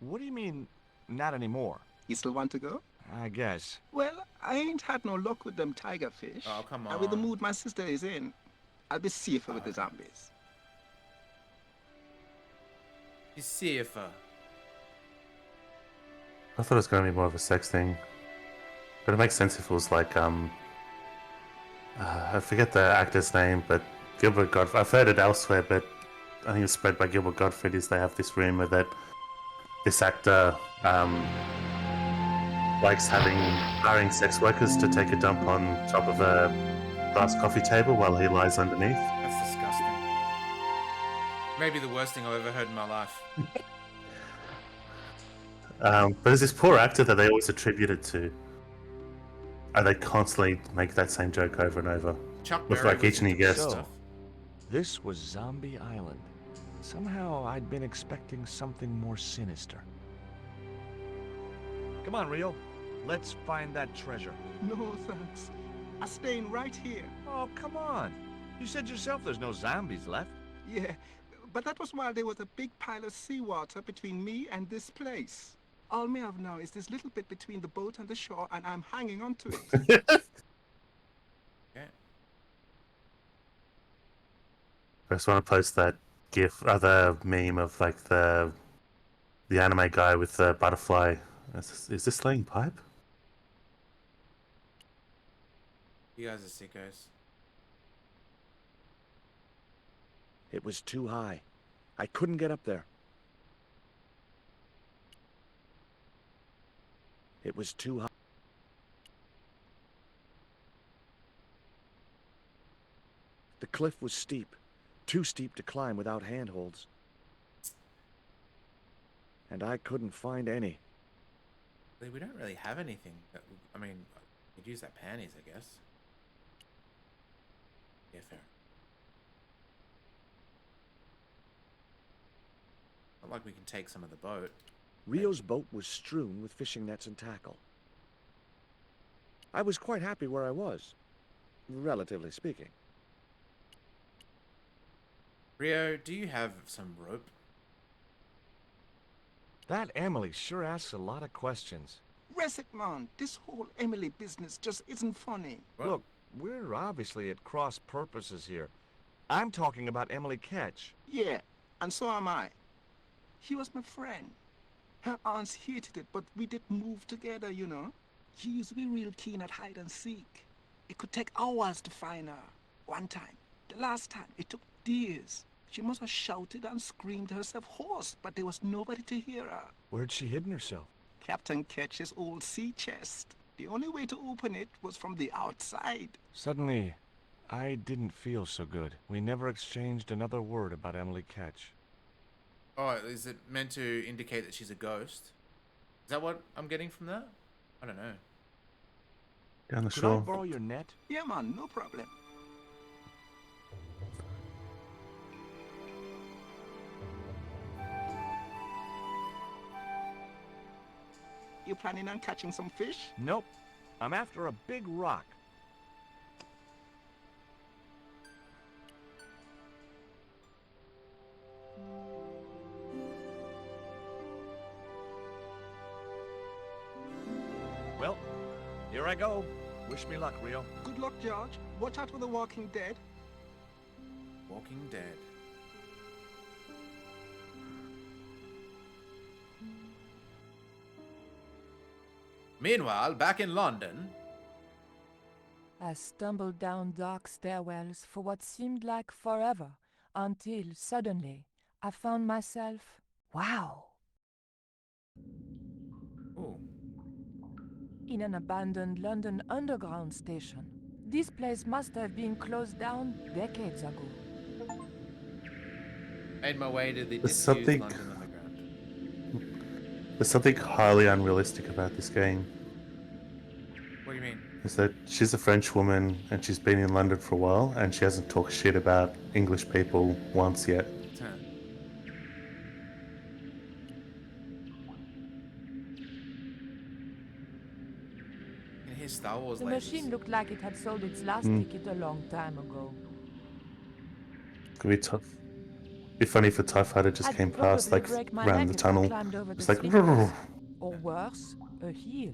What do you mean, not anymore? You still want to go? I guess. Well, I ain't had no luck with them tiger fish. Oh, come And with the on. mood my sister is in, I'll be safer with the zombies. You see if I thought it was going to be more of a sex thing, but it makes sense if it was like I forget the actor's name, but Gilbert Gottfried. I've heard it elsewhere, but I think it's spread by Gilbert Gottfried. Is they have this rumor that this actor likes hiring sex workers to take a dump on top of a glass coffee table while he lies underneath. that's disgusting. Maybe the worst thing I've ever heard in my life. But there's this poor actor that they always attribute it to, and they constantly make that same joke over and over. Chuck With, Berry like, was each new into this guest. stuff. This was Zombie Island. Somehow I'd been expecting something more sinister. Come on, Rio. Let's find that treasure. No, thanks. I'm staying right here. Oh, come on. You said yourself there's no zombies left. Yeah, but that was while there was a big pile of seawater between me and this place. All me have now is this little bit between the boat and the shore, and I'm hanging on to it. Okay. I just want to post that GIF, other meme of like the anime guy with the butterfly. Is this laying pipe? You guys are sickos. It was too high. I couldn't get up there. It was too high. The cliff was steep, too steep to climb without handholds. And I couldn't find any. We don't really have anything. I mean, we could use that panties, I guess. Yeah, fair. Not like we can take some of the boat. Rio's boat was strewn with fishing nets and tackle. I was quite happy where I was, relatively speaking. Rio, do you have some rope? That Emily sure asks a lot of questions. Rest man, this whole Emily business just isn't funny. What? Look, we're obviously at cross purposes here. I'm talking about Emily Ketch. Yeah, and so am I. He was my friend. Her aunts hated it, but we did move together, you know. She used to be real keen at hide and seek. It could take hours to find her. One time, the last time, it took days. She must have shouted and screamed herself hoarse, but there was nobody to hear her. Where'd she hidden herself? Captain Ketch's old sea chest. The only way to open it was from the outside. Suddenly, I didn't feel so good. We never exchanged another word about Emily Ketch. Oh, is it meant to indicate that she's a ghost? Is that what I'm getting from that? I don't know. Down the Could I shore. borrow your net? Yeah, man, no problem. You planning on catching some fish? Nope. I'm after a big rock. Well, here I go. Wish me luck, Rio. Good luck, George. Watch out for the Walking Dead. Walking Dead. Meanwhile, back in London, I stumbled down dark stairwells for what seemed like forever, until suddenly I found myself, wow, ooh, in an abandoned London Underground station. This place must have been closed down decades ago. made my way to the There's disused something- London Underground. There's something highly unrealistic about this game. What do you mean? Is that she's a French woman and she's been in London for a while and she hasn't talked shit about English people once yet. Huh. You can hear Star Wars The lasers. machine looked like it had sold its last ticket a long time ago. Could be tough. Be funny if a TIE fighter just I'd came past, probably like, break my around neck the if I tunnel. climbed over It's the like, sleepers. Or worse, a heel.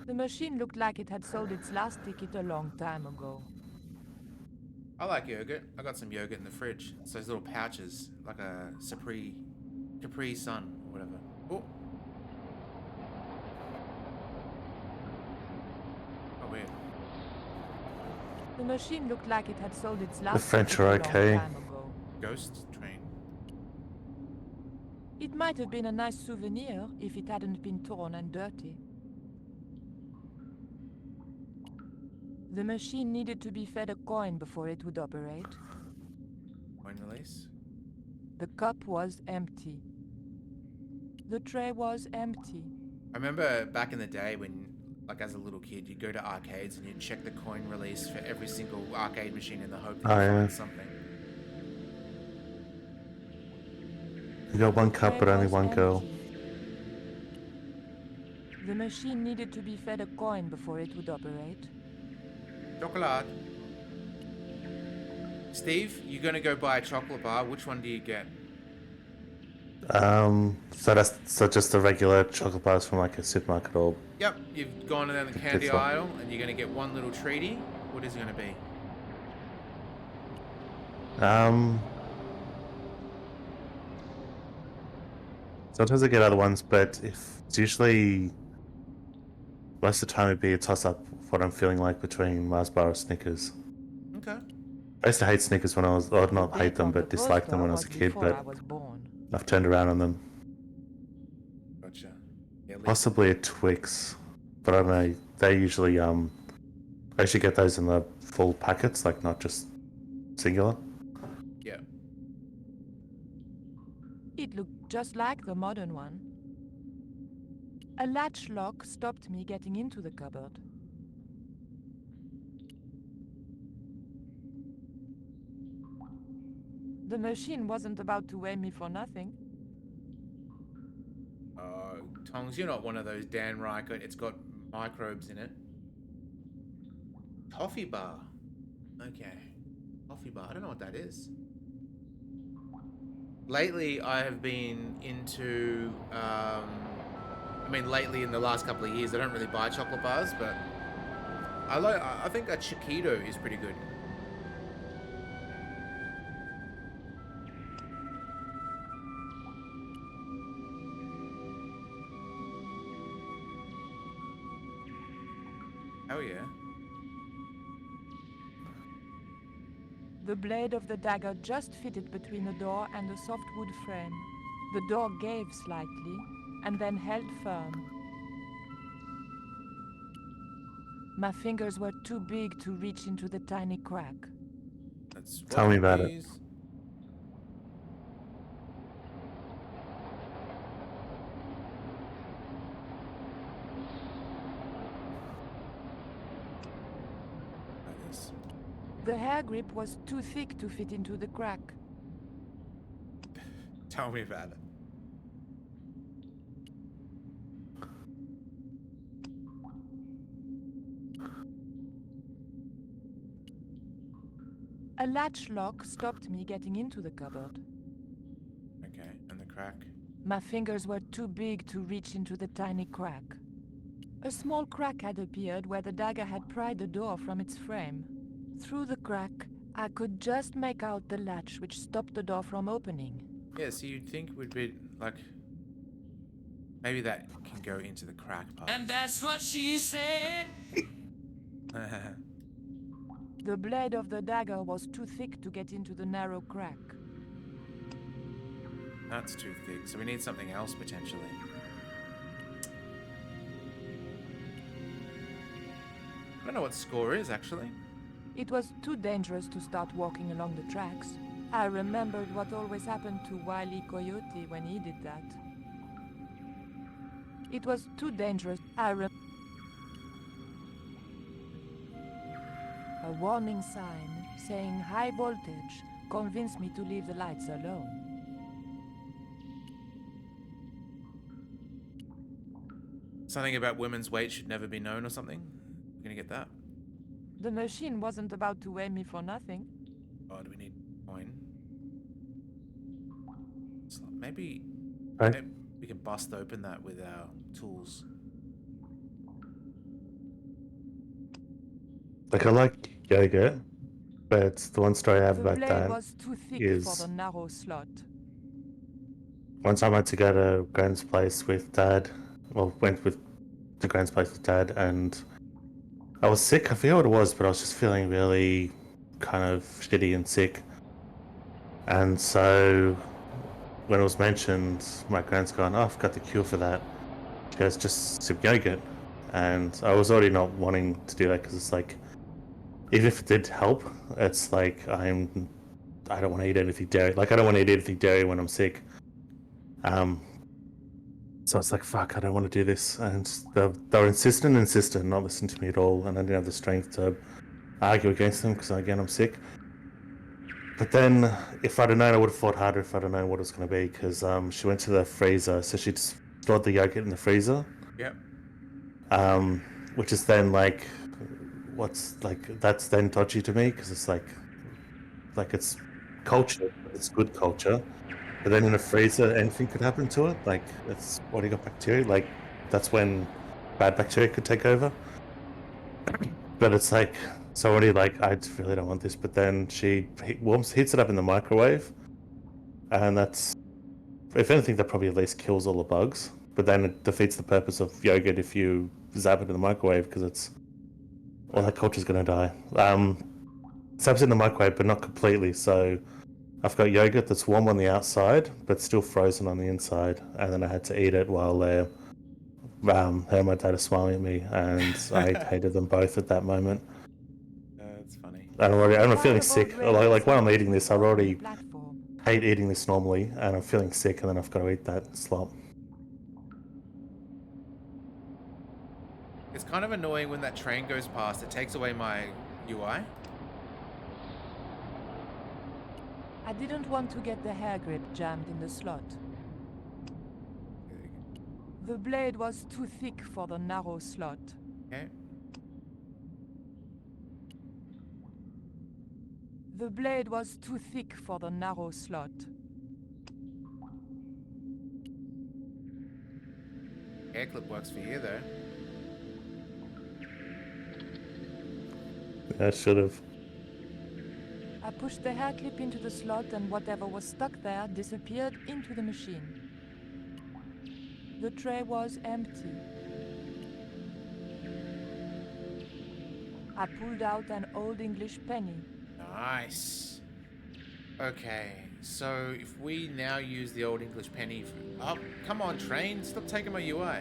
The machine looked like it had sold its last ticket a long time ago. I like yogurt. I got some yogurt in the fridge. It's those little pouches, like a Capri Sun or whatever. Oh. Oh, weird. The machine looked like it had sold its last French ticket are a long okay. time ago. Ghost train. It might have been a nice souvenir if it hadn't been torn and dirty. The machine needed to be fed a coin before it would operate. Coin release. The cup was empty. The tray was empty. I remember back in the day when, like as a little kid, you'd go to arcades and you'd check the coin release for every single arcade machine in the hope that you'd find something. You got one cup, but only one girl. The machine needed to be fed a coin before it would operate. Chocolate. Steve, you're gonna go buy a chocolate bar. Which one do you get? So just the regular chocolate bars from like a supermarket or... Yep, you've gone down the candy aisle and you're gonna get one little treaty. What is it gonna be? Sometimes I get other ones, but if it's usually most of the time it'd be a toss-up of what I'm feeling like between Mars bar or Snickers. Okay. I used to hate Snickers when I was, or not hate them, but dislike them when I was a kid, but I've turned around on them. Gotcha. Yeah, Possibly a Twix, but I don't know. They usually I usually get those in the full packets, like not just singular. Yeah. It looked just like the modern one. A latch lock stopped me getting into the cupboard. The machine wasn't about to weigh me for nothing. Tongs, you're not one of those Dan Riker. It's got microbes in it. Coffee bar. Okay. Coffee bar. I don't know what that is. Lately, I have been into... lately in the last couple of years, I don't really buy chocolate bars, but... I think a Chiquito is pretty good. Oh yeah. The blade of the dagger just fitted between the door and the soft wood frame. The door gave slightly, and then held firm. My fingers were too big to reach into the tiny crack. Tell me about it. The hair grip was too thick to fit into the crack. Tell me about it. A latch lock stopped me getting into the cupboard. Okay, and the crack? My fingers were too big to reach into the tiny crack. A small crack had appeared where the dagger had pried the door from its frame. Through the crack, I could just make out the latch which stopped the door from opening. Yeah, so you'd think would be like... Maybe that can go into the crack part. And that's what she said. The blade of the dagger was too thick to get into the narrow crack. That's too thick, so we need something else potentially. I don't know what score is actually. It was too dangerous to start walking along the tracks. I remembered what always happened to Wile E. Coyote when he did that. It was too dangerous. A warning sign saying high voltage convinced me to leave the lights alone. Something about women's weight should never be known or something? We're gonna get that? The machine wasn't about to weigh me for nothing. Oh, do we need coin? Maybe we can bust open that with our tools. Like I like yogurt, But the one story I have The about blade that was too thick for is the narrow slot. one time I had to go to Gran's place with Dad. Well, went to Gran's place with Dad, and I was sick. I forget what it was, but I was just feeling really kind of shitty and sick. And so when it was mentioned, my Gran's gone, "Oh, I've got the cure for that." She goes, "Just sip yogurt." And I was already not wanting to do that because it's like, even if it did help, it's like I don't want to eat anything dairy. Like I don't want to eat anything dairy when I'm sick. So it's like, fuck, I don't want to do this. And they were insistent, not listening to me at all. And I didn't have the strength to argue against them because, again, I'm sick. But then, if I'd have known, I would have fought harder if I'd have known what it was going to be. Because she went to the freezer, so she just stored the yogurt in the freezer. Yep. Which is then like, that's then dodgy to me because it's like it's culture, it's good culture. But then in a freezer, anything could happen to it. Like, it's already got bacteria. Like, that's when bad bacteria could take over. But it's like, so already, like, I really don't want this. But then she heats it up in the microwave. And that's, if anything, that probably at least kills all the bugs. But then it defeats the purpose of yogurt if you zap it in the microwave because it's, all that culture's going to die. Zaps it in the microwave, but not completely. So I've got yogurt that's warm on the outside, but still frozen on the inside, and then I had to eat it while her and my dad are smiling at me, and I hated them both at that moment. That's funny. I'm feeling sick. Like while I'm eating this, I already hate eating this normally, and I'm feeling sick, and then I've got to eat that slop. It's kind of annoying when that train goes past. It takes away my UI. I didn't want to get the hair grip jammed in the slot. The blade was too thick for the narrow slot. Okay. The blade was too thick for the narrow slot. Hair clip works for you though. I should have. I pushed the hair clip into the slot and whatever was stuck there disappeared into the machine. The tray was empty. I pulled out an old English penny. Nice. Okay, so if we now use the old English penny oh, come on train, stop taking my UI.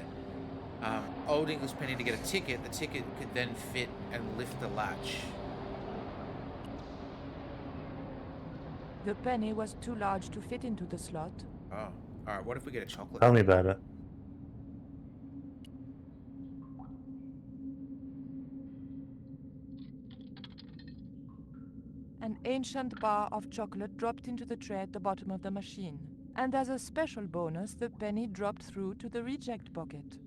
Old English penny to get a ticket. The ticket could then fit and lift the latch. The penny was too large to fit into the slot. Oh, alright, what if we get a chocolate? Tell me about it. An ancient bar of chocolate dropped into the tray at the bottom of the machine. And as a special bonus, the penny dropped through to the reject bucket.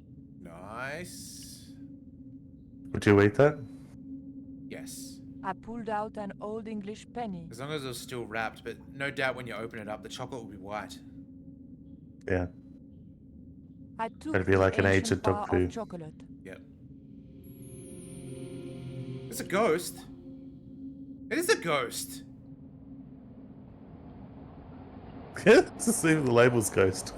Nice. Would you eat that? Yes. I pulled out an old English penny. As long as it was still wrapped, but no doubt when you open it up, the chocolate will be white. Yeah. I took It'd be like the an ancient aged dog bar poo. of chocolate. Yep. It's a ghost. It is a ghost. To see the label's ghost.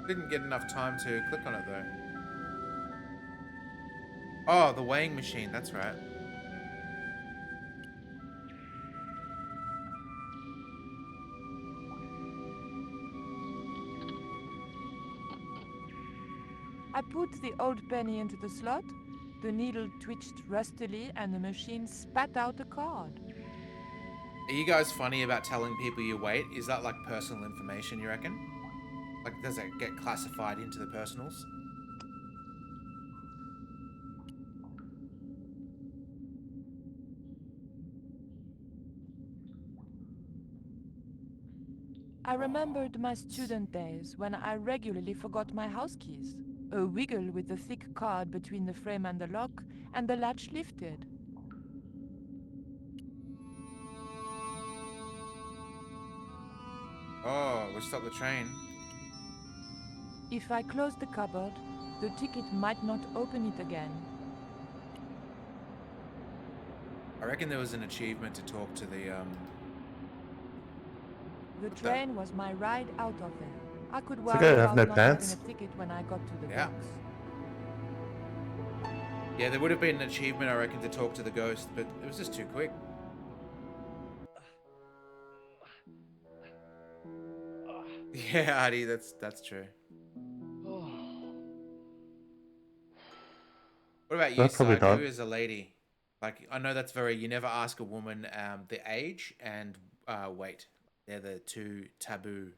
Didn't get enough time to click on it though. Oh, the weighing machine, that's right. I put the old penny into the slot. The needle twitched rustily and the machine spat out a card. Are you guys funny about telling people your weight? Is that like personal information, you reckon? Like, does it get classified into the personals? I remembered my student days when I regularly forgot my house keys. A wiggle with the thick card between the frame and the lock, and the latch lifted. Oh, we'll stop the train. If I close the cupboard, the ticket might not open it again. I reckon there was an achievement to talk to the The What the- train was my ride out of there. I could So worry go, have about no not pants? having a ticket when I got to the Yeah. docks. Yeah, there would have been an achievement, I reckon, to talk to the ghost, but it was just too quick. Yeah, Adi, that's true. What about you, No, probably not. Saiku, as a lady? Like, I know that's very. You never ask a woman the age and weight. They're the two taboo.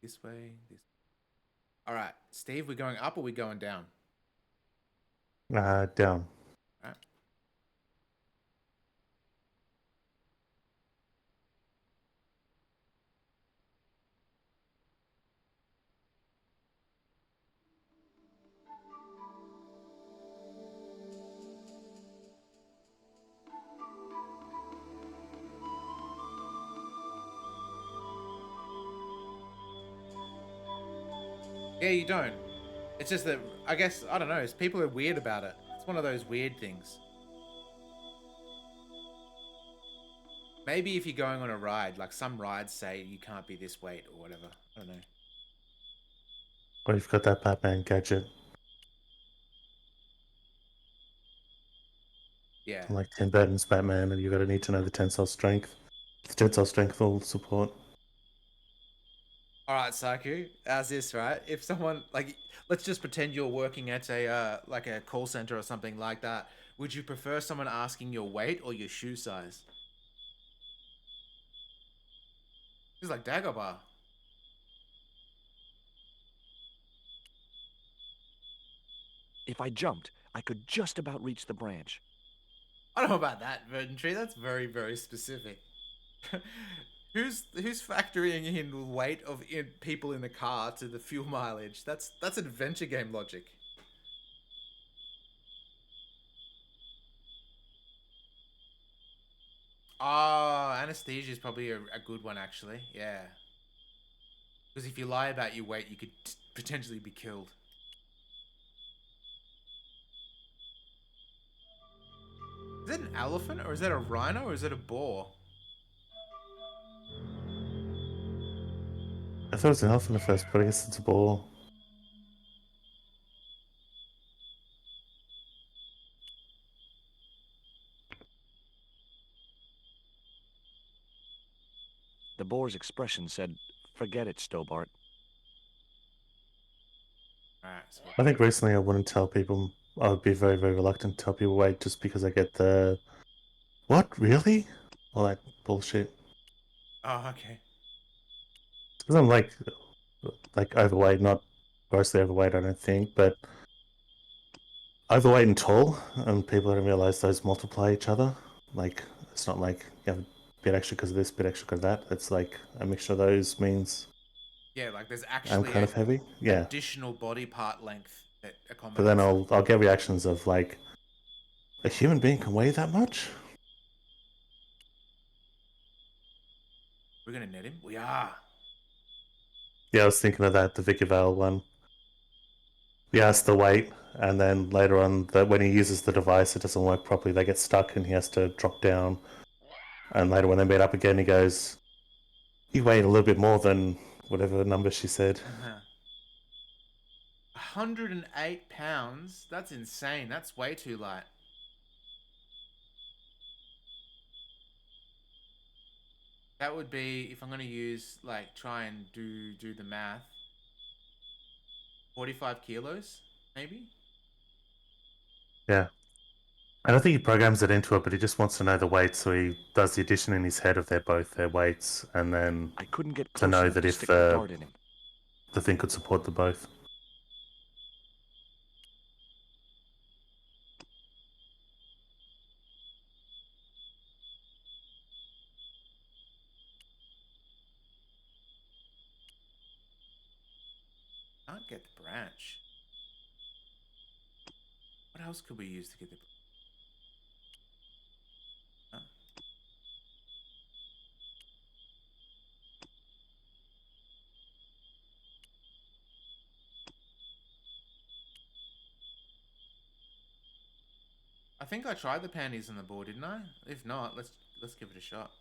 This way, this. All right, Steve, we're going up or we going down? Down. All right. Yeah, you don't. It's just that I guess I don't know. People are weird about it. It's one of those weird things. Maybe if you're going on a ride, like some rides say you can't be this weight or whatever. I don't know. Or you've got that Batman gadget. Yeah. Like Tim Burton's Batman, and you've got to need to know the tensile strength. The tensile strength will support. All right, Saku. How's this, right? If someone like, let's just pretend you're working at a like a call center or something like that. Would you prefer someone asking your weight or your shoe size? It's like Dagobah. If I jumped, I could just about reach the branch. I don't know about that, Virgin Tree. That's very, very specific. Who's factoring in the weight of people in the car to the fuel mileage? That's adventure game logic. Oh, anesthesia is probably a good one, actually. Yeah. Because if you lie about your weight, you could potentially be killed. Is that an elephant, or is that a rhino, or is it a boar? I thought it was an elephant at first, but I guess it's a boar. The boar's expression said, "Forget it, Stobart." Alright, so I think recently I wouldn't tell people. I would be very, very reluctant to tell people weight just because I get the what really, all that bullshit. oh, okay. Because I'm like overweight, not grossly overweight, I don't think, but overweight and tall, and people don't realize those multiply each other. Like it's not like you have a bit extra because of this, bit extra because of that. It's like a mixture of those means Yeah, like there's I'm actually kind of heavy. Yeah, additional body part length that but then accommodates. I'll get reactions of like a human being can weigh that much. We're gonna net him. We are. Yeah, I was thinking of that, the Vicky Vale one. He has the weight, and then later on, when he uses the device, it doesn't work properly. They get stuck, and he has to drop down. And later, when they meet up again, he goes, "You weighed a little bit more than whatever number she said." 108 pounds? That's insane. That's way too light. That would be if I'm gonna use like try and do the math. 45 kilos, maybe? Yeah, and I think he programs it into it, but he just wants to know the weight, so he does the addition in his head of their weights, and then I couldn't get to close know enough that to if stick the dart in him. the thing could support the both. Can't get the branch. What else could we use to get the think I tried the panties on the board, didn't I? If not, let's give it a shot.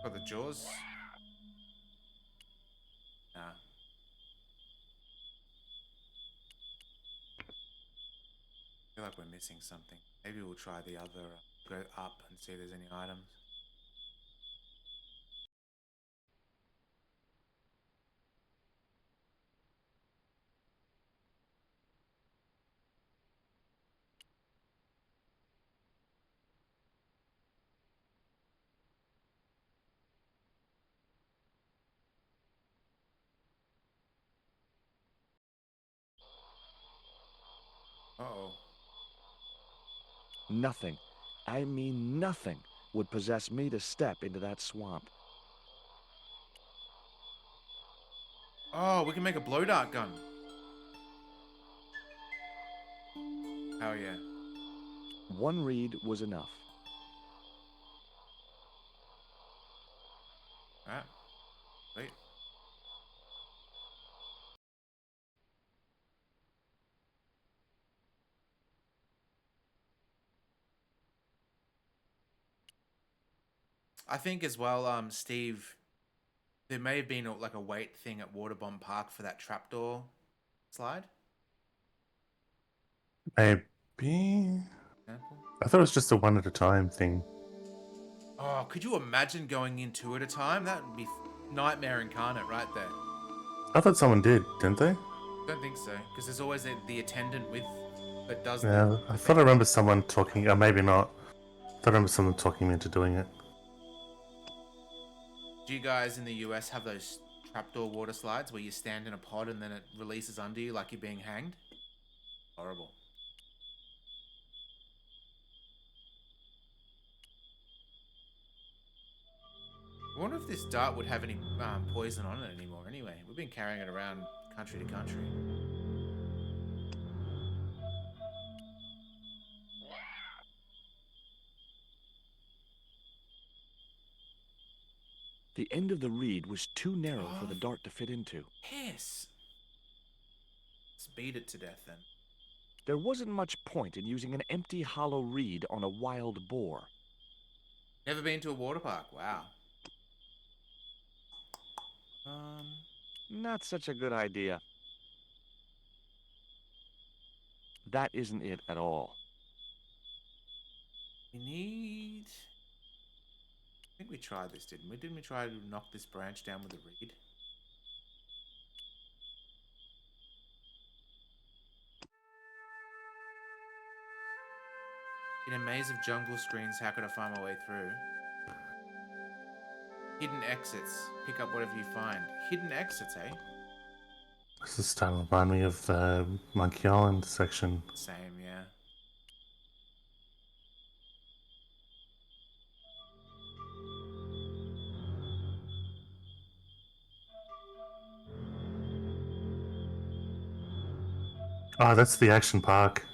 Got the jaws. Nah. I feel like we're missing something. Maybe we'll try the other. Go up and see if there's any items. Uh-oh. Nothing, I mean nothing, would possess me to step into that swamp. Oh, we can make a blow dart gun. Hell yeah. One reed was enough. Alright. Wait. I think as well, Steve, there may have been like a wait thing at Waterbomb Park for that trapdoor slide. Maybe. Example. I thought it was just a one at a time thing. Oh, could you imagine going in two at a time? That would be nightmare incarnate right there. I thought someone did, didn't they? Don't think so, because there's always the attendant with that does Yeah, I thought I remember someone talking. Maybe not. I thought I remember someone talking me into doing it. Do you guys in the US have those trapdoor water slides where you stand in a pod and then it releases under you like you're being hanged? Horrible. I wonder if this dart would have any poison on it anymore anyway. We've been carrying it around country to country. The end of the reed was too narrow for the dart to fit into. Yes. Let's beat it to death then. There wasn't much point in using an empty hollow reed on a wild boar. Never been to a water park. Wow. Not such a good idea. That isn't it at all. We need... I think we tried this, didn't we? Didn't we try to knock this branch down with a reed? In a maze of jungle screens, how could I find my way through? Hidden exits. Pick up whatever you find. Hidden exits, eh? This is starting to remind me of the Monkey Island section. Same, yeah. Oh, that's the action park.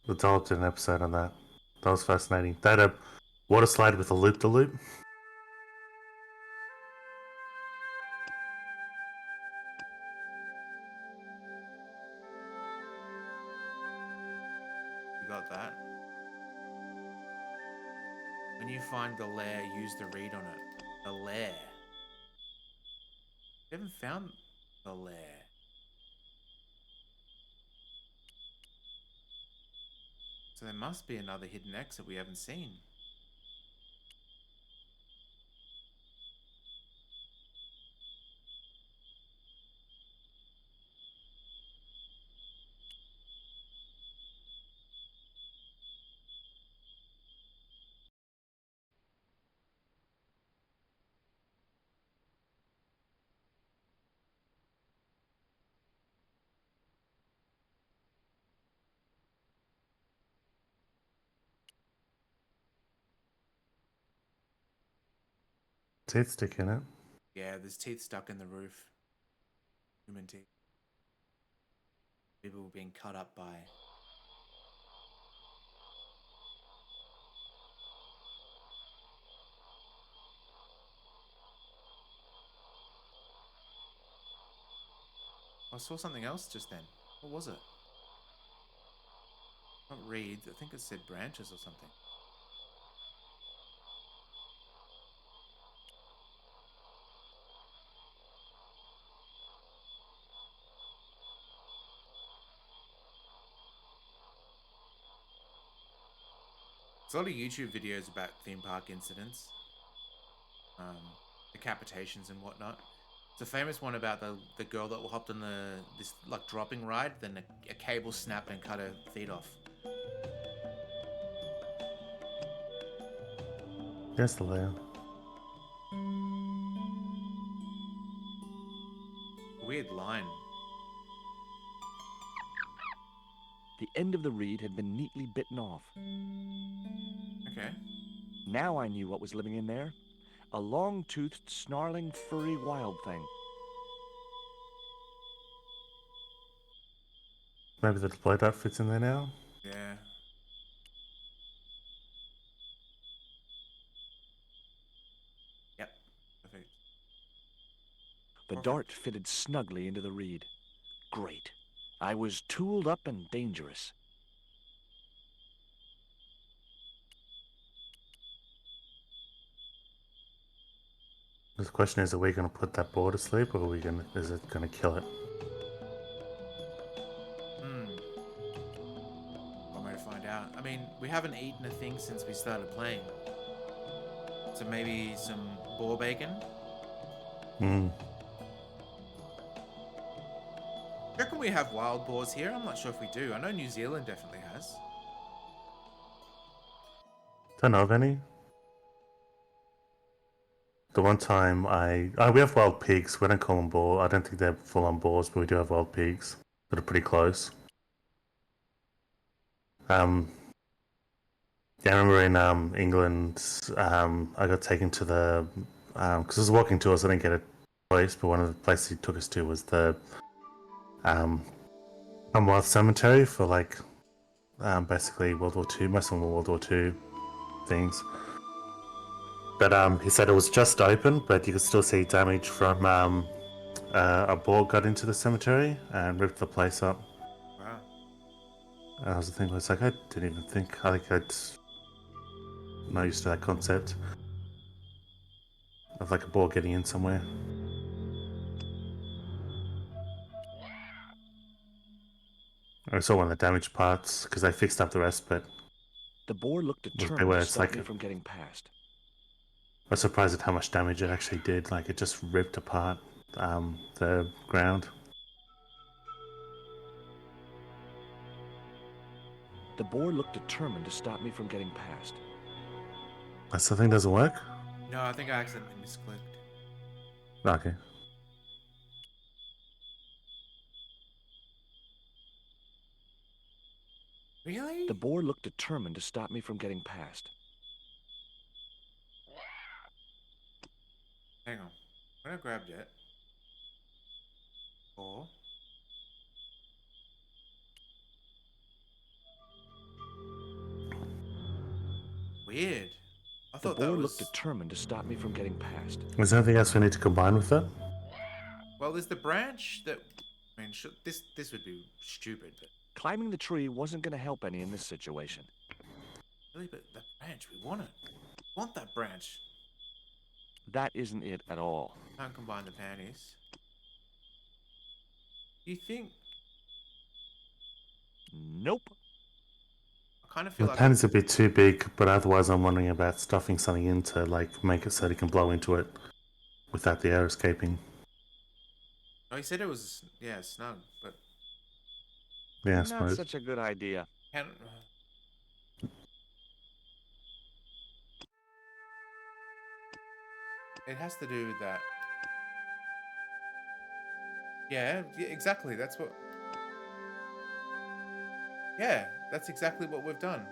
The doll did an episode on that. That was fascinating. They had a water slide with a loop-the-loop. We got that. When you find the lair, use the read on it. The lair. We haven't found the lair. So there must be another hidden exit we haven't seen. Teeth stick in it. Yeah, there's teeth stuck in the roof. Human teeth. People being cut up by... I saw something else just then. What was it? Not reeds. I think it said branches or something. There's a lot of YouTube videos about theme park incidents, decapitations and whatnot. It's a famous one about the girl that hopped on this like dropping ride, then a cable snapped and cut her feet off. There's the layer. Weird line. The end of the reed had been neatly bitten off. Okay. Now I knew what was living in there. A long-toothed, snarling, furry wild thing. Maybe the display dart fits in there now? Yeah. Yep. Perfect. The dart fitted snugly into the reed. Great. I was tooled up and dangerous. The question is, are we going to put that boar to sleep, or is it going to kill it? One way to find out. I mean, we haven't eaten a thing since we started playing. So maybe some boar bacon? Hmm. Reckon we have wild boars here? I'm not sure if we do. I know New Zealand definitely has. Don't know of any. The one time we have wild pigs. We don't call them boar. I don't think they're full-on boars, but we do have wild pigs that are pretty close. Yeah, I remember in England, I got taken to the because I was walking tours. I didn't get a place, but one of the places he took us to was the Commonwealth Cemetery for like basically World War II, most of them were World War II things. But he said it was just open, but you could still see damage from a boar got into the cemetery and ripped the place up. Wow. I was thinking, it's like I didn't even think. I think I'd not used to that concept of like a boar getting in somewhere. I saw one of the damaged parts because they fixed up the rest, but The boar looked where determined to it's stop like me from getting past. I was surprised at how much damage it actually did. Like it just ripped apart the ground. The boar looked determined to stop me from getting past. That's the thing doesn't work? No, I think I accidentally misclicked. Okay. Really? The boar looked determined to stop me from getting past. Hang on. When I grabbed it. Or. Weird. I The thought boar that looked was. determined to stop me from getting past. Is there anything else we need to combine with it? Well, there's the branch that. I mean, this would be stupid, but. Climbing the tree wasn't going to help any in this situation. Really, but that branch, we want it. We want that branch. That isn't it at all. Can't combine the panties. Do you think? Nope. I kind of feel The like. pan is a bit too big, but otherwise I'm wondering about stuffing something in to like make it so that it can blow into it without the air escaping. Oh, he said it was snug, but Yeah, I Not suppose. such a good idea. can. It has to do with that. Yeah, exactly. That's what. Yeah, that's exactly what we've done.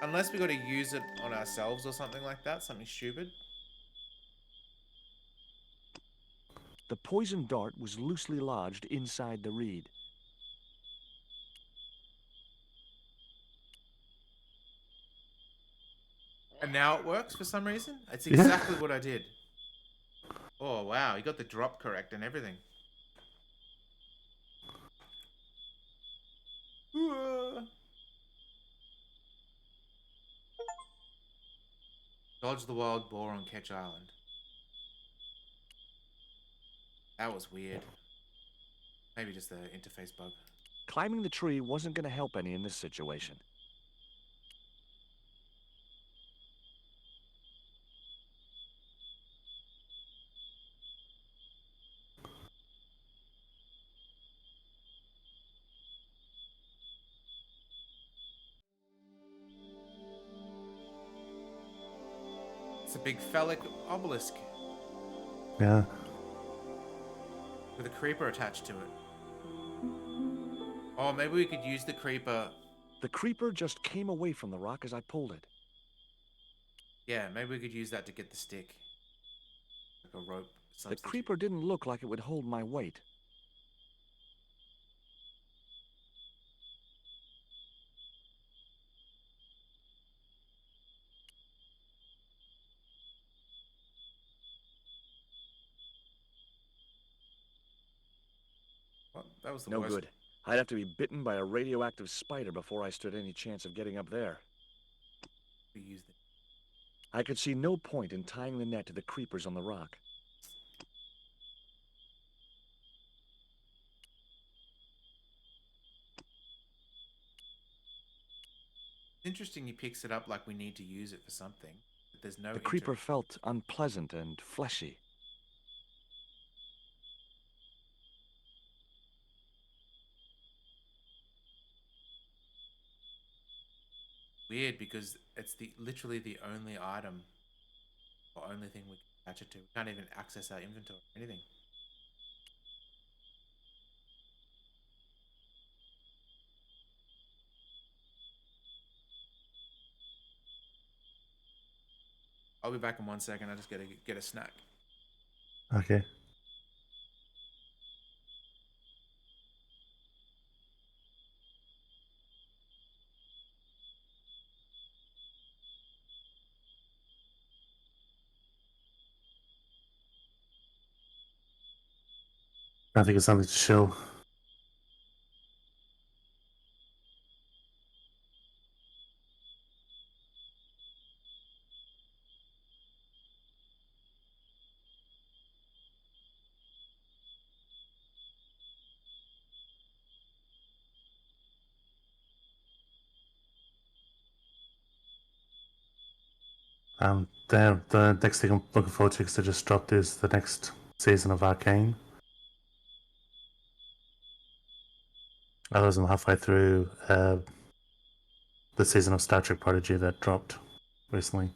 Unless we got to use it on ourselves or something like that, something stupid. The poison dart was loosely lodged inside the reed. And now it works for some reason? It's Yeah. exactly what I did. Oh, wow. You got the drop correct and everything. Dodge the wild boar on Ketch Island. That was weird. Maybe just the interface bug. Climbing the tree wasn't going to help any in this situation. It's a big phallic obelisk Yeah. with a creeper attached to it. Oh, maybe we could use the creeper. The creeper just came away from the rock as I pulled it. Yeah, maybe we could use that to get the stick. Like a rope The substitute. creeper didn't look like it would hold my weight. Well, that was the No worst. good. I'd have to be bitten by a radioactive spider before I stood any chance of getting up there. We used it. I could see no point in tying the net to the creepers on the rock. It's interesting he picks it up like we need to use it for something. But there's no The creeper felt unpleasant and fleshy. Weird because it's literally the only item or only thing we can attach it to. We can't even access our inventory or anything. I'll be back in 1 second. I just gotta get a snack. Okay. I think it's something to chill. The next thing I'm looking forward to, because they just dropped, is the next season of Arcane. Otherwise, I'm halfway through the season of Star Trek Prodigy that dropped recently.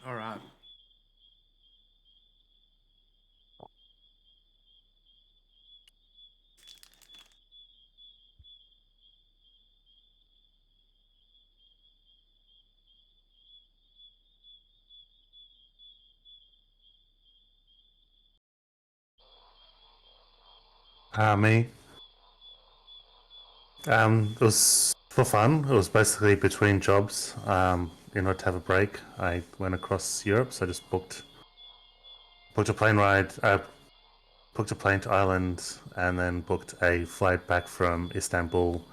All right. Me. It was for fun. It was basically between jobs. In order to have a break, I went across Europe, so I just booked a plane ride. Booked a plane to Ireland, and then booked a flight back from Istanbul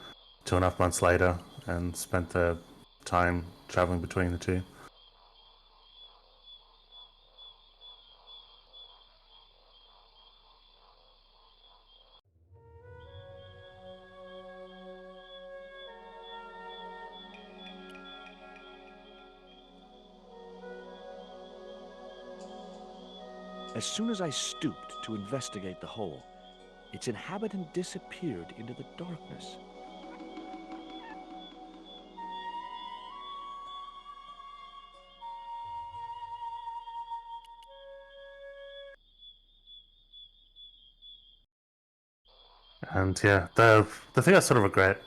2.5 months later, and spent the time traveling between the two. As soon as I stooped to investigate the hole, its inhabitant disappeared into the darkness. And yeah, the thing I sort of regret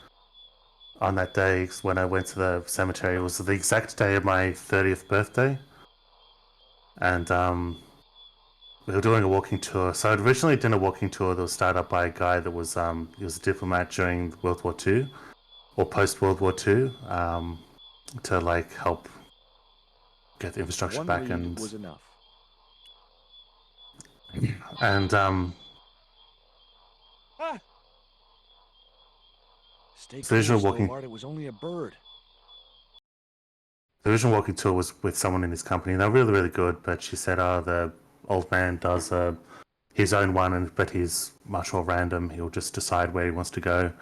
on that day when I went to the cemetery was the exact day of my 30th birthday, and we were doing a walking tour. So I'd originally done a walking tour that was started up by a guy that was he was a diplomat during World War II or post World War II, to like help get the infrastructure One back. read And was enough. And Ah! Stay so the clear, original walking Stowart. It was only a bird. the original walking tour was with someone in his company, and they're really, really good. But she said, "Oh, the old man does his own one, but he's much more random. He'll just decide where he wants to go."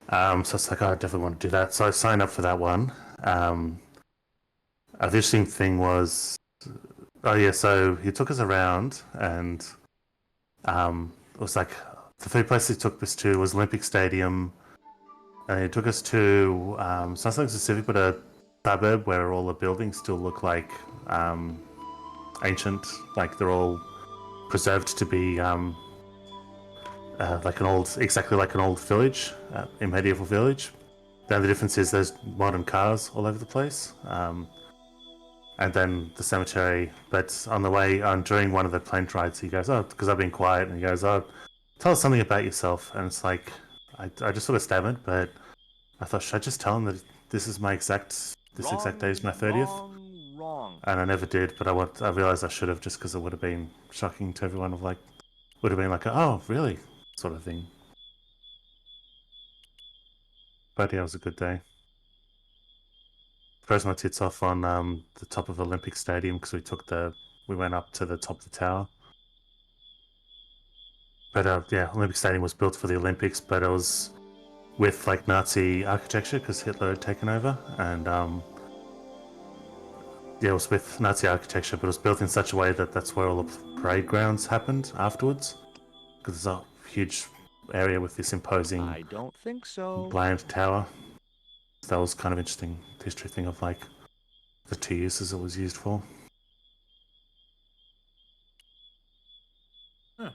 So it's like, oh, I definitely want to do that. So I signed up for that one. The interesting thing was, oh yeah, so he took us around, and it was like the three places he took us to was Olympic Stadium, and he took us to it's not something specific, but a suburb where all the buildings still look like ancient, like they're all preserved to be like an old, exactly like an old village, a medieval village. The only difference is there's modern cars all over the place. And then the cemetery. But on the way on during one of the plane rides, he goes, "Oh, because I've been quiet," and he goes, "Oh, tell us something about yourself." And it's like, I just sort of stammered, but I thought, should I just tell him that this exact day is my 30th? Wrong. And I never did, but I realized I should have, just because it would have been shocking to everyone. Of like, would have been like, "Oh, really?" sort of thing. But yeah, it was a good day. Froze my tits off on the top of Olympic Stadium because we went up to the top of the tower. But yeah, Olympic Stadium was built for the Olympics, but it was with like Nazi architecture because Hitler had taken over, and yeah, it was with Nazi architecture, but it was built in such a way that that's where all the parade grounds happened afterwards, because there's a huge area with this imposing I don't think so. bland tower. So that was kind of interesting history thing of like the two uses it was used for. Huh.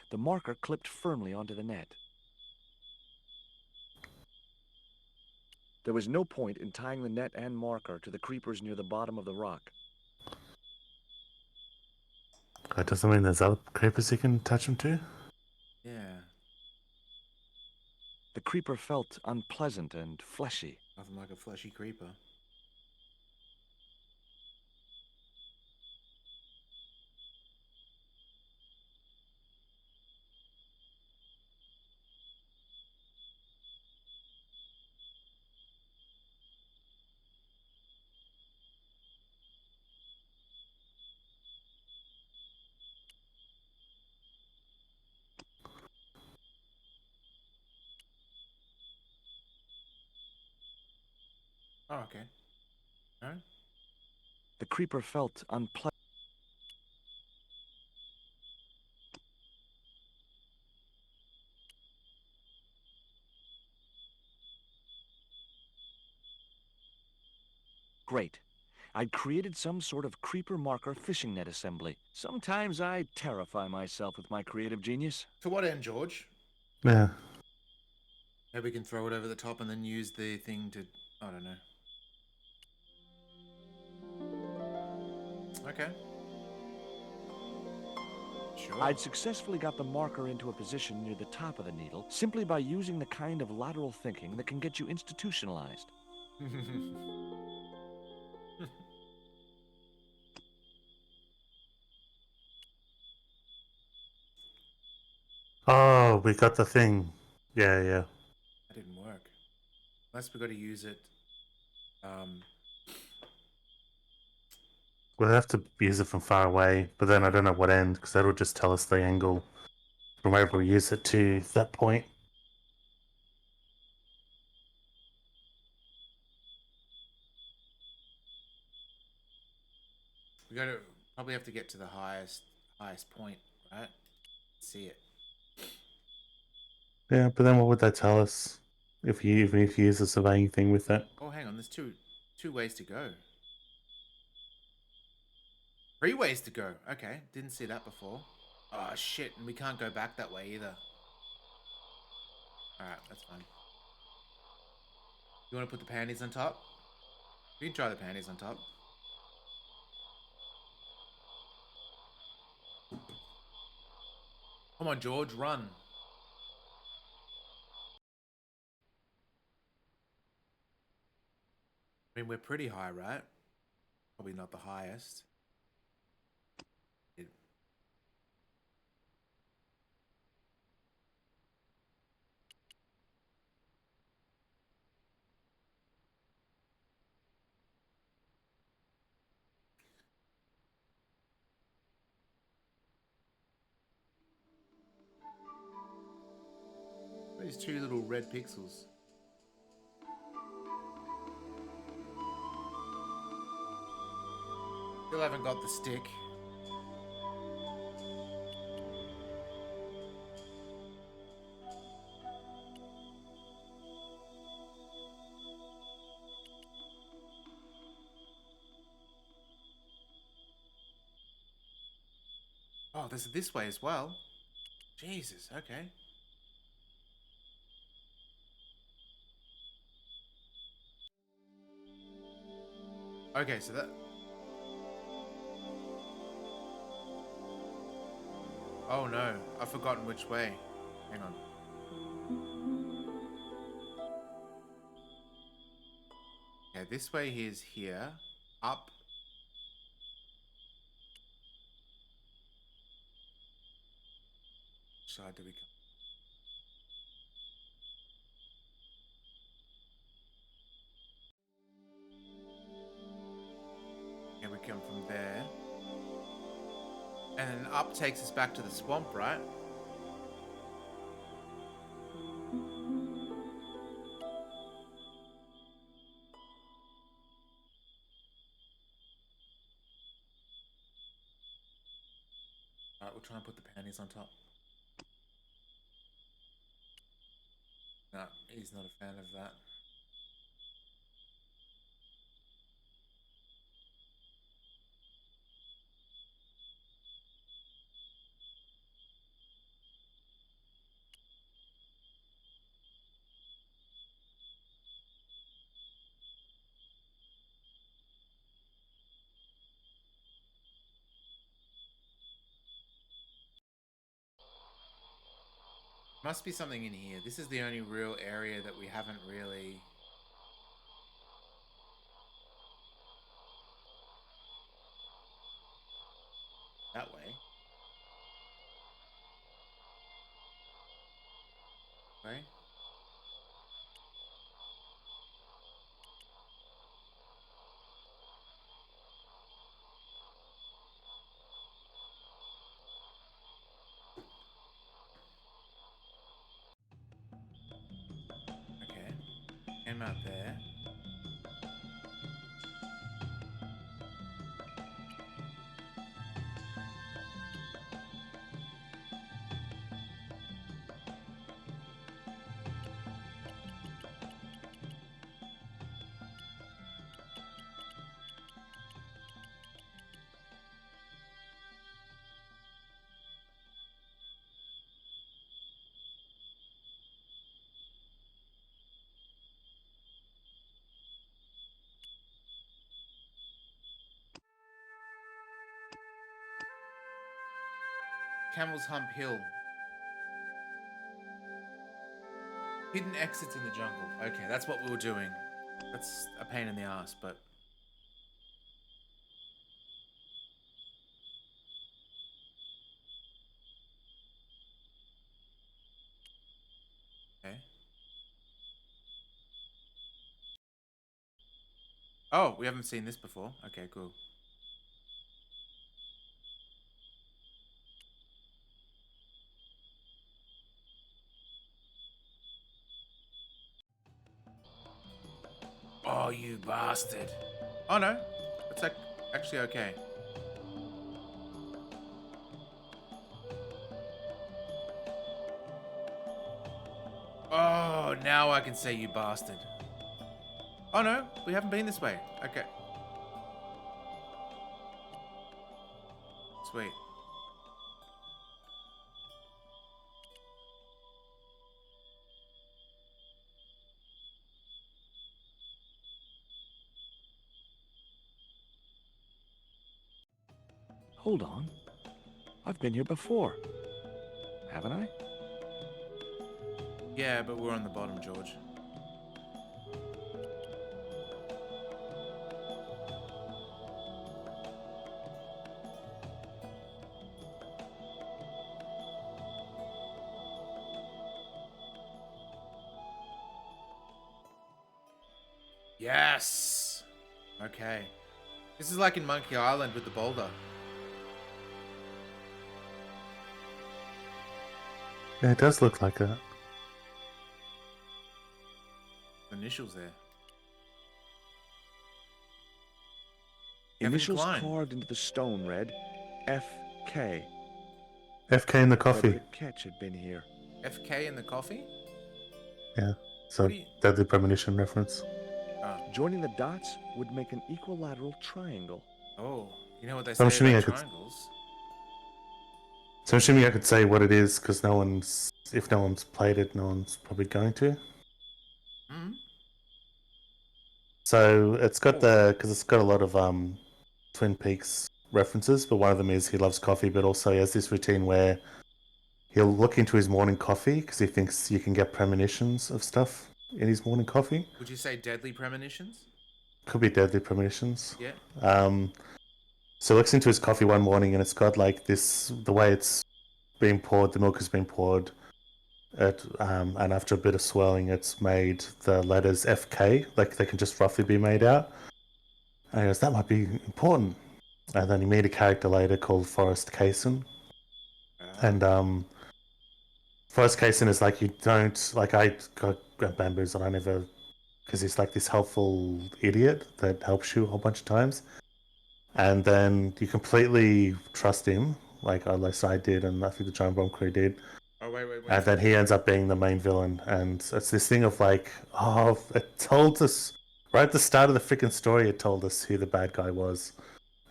The marker clipped firmly onto the net. There was no point in tying the net and marker to the creepers near the bottom of the rock. That doesn't mean there's other creepers you can touch them to. Yeah. The creeper felt unpleasant and fleshy. Nothing like a fleshy creeper. Oh, okay. Alright. The creeper felt unpleasant. Great. I'd created some sort of creeper marker fishing net assembly. Sometimes I terrify myself with my creative genius. To what end, George? Yeah. Maybe we can throw it over the top and then use the thing to... I don't know. Okay. Sure. I'd successfully got the marker into a position near the top of the needle simply by using the kind of lateral thinking that can get you institutionalized. Oh, we got the thing. Yeah, yeah. That didn't work. Unless we got to use it. We'll have to use it from far away, but then I don't know what end, because that'll just tell us the angle from wherever we use it to that point. We got to probably have to get to the highest point, right? See it. Yeah, but then what would that tell us even if you use the surveying thing with it? Oh, hang on. There's two ways to go. 3 ways to go. Okay, didn't see that before. Oh shit, and we can't go back that way either. Alright, that's fine. You want to put the panties on top? We can try the panties on top. Come on, George, run. I mean, we're pretty high, right? Probably not the highest. These two little red pixels. Still haven't got the stick. Oh, there's this way as well. Jesus, okay. Okay, so that... Oh no, I've forgotten which way. Hang on. Okay, this way is here. Up. Which side do we come? Yeah, we come from there. And then up takes us back to the swamp, right? Alright, we'll try and put the panties on top. No, he's not a fan of that. Must be something in here. This is the only real area that we haven't really... That way. Right? Okay. Came out there. Camel's Hump Hill. Hidden exits in the jungle. Okay, that's what we were doing. That's a pain in the ass, but... Okay. Oh, we haven't seen this before. Okay, cool. Oh, you bastard. Oh, no. That's actually okay. Oh, now I can say you bastard. Oh, no. We haven't been this way. Okay. Sweet. Hold on. I've been here before. Haven't I? Yeah, but we're on the bottom, George. Yes. Okay. This is like in Monkey Island with the boulder. Yeah, it does look like that. Initials there. Kevin Initials Klein. carved into the stone read FK. FK in the coffee. Frederick Ketch had been here. FK in the coffee? Yeah. So What do you- deadly premonition reference. Joining the dots would make an equilateral triangle. Oh, you know what they So I'm say assuming about I could- triangles? So I'm assuming I could say what it is because if no one's played it, no one's probably going to. Hmm. So it's got because it's got a lot of Twin Peaks references, but one of them is he loves coffee, but also he has this routine where he'll look into his morning coffee because he thinks you can get premonitions of stuff in his morning coffee. Would you say deadly premonitions? Could be deadly premonitions. Yeah. So he looks into his coffee one morning and it's got like this, the way it's being poured, the milk has been poured, and after a bit of swirling, it's made the letters FK, like they can just roughly be made out. And he goes, that might be important. And then you meet a character later called Forrest Kaysen. And Forrest Kaysen is like, you don't, like I got bamboozled, I never, because he's like this helpful idiot that helps you a whole bunch of times. And then you completely trust him, like at least I did, and I think the Giant Bomb crew did. Oh, wait. And then he ends up being the main villain, and it's this thing of like, oh, it told us right at the start of the freaking story. It told us who the bad guy was,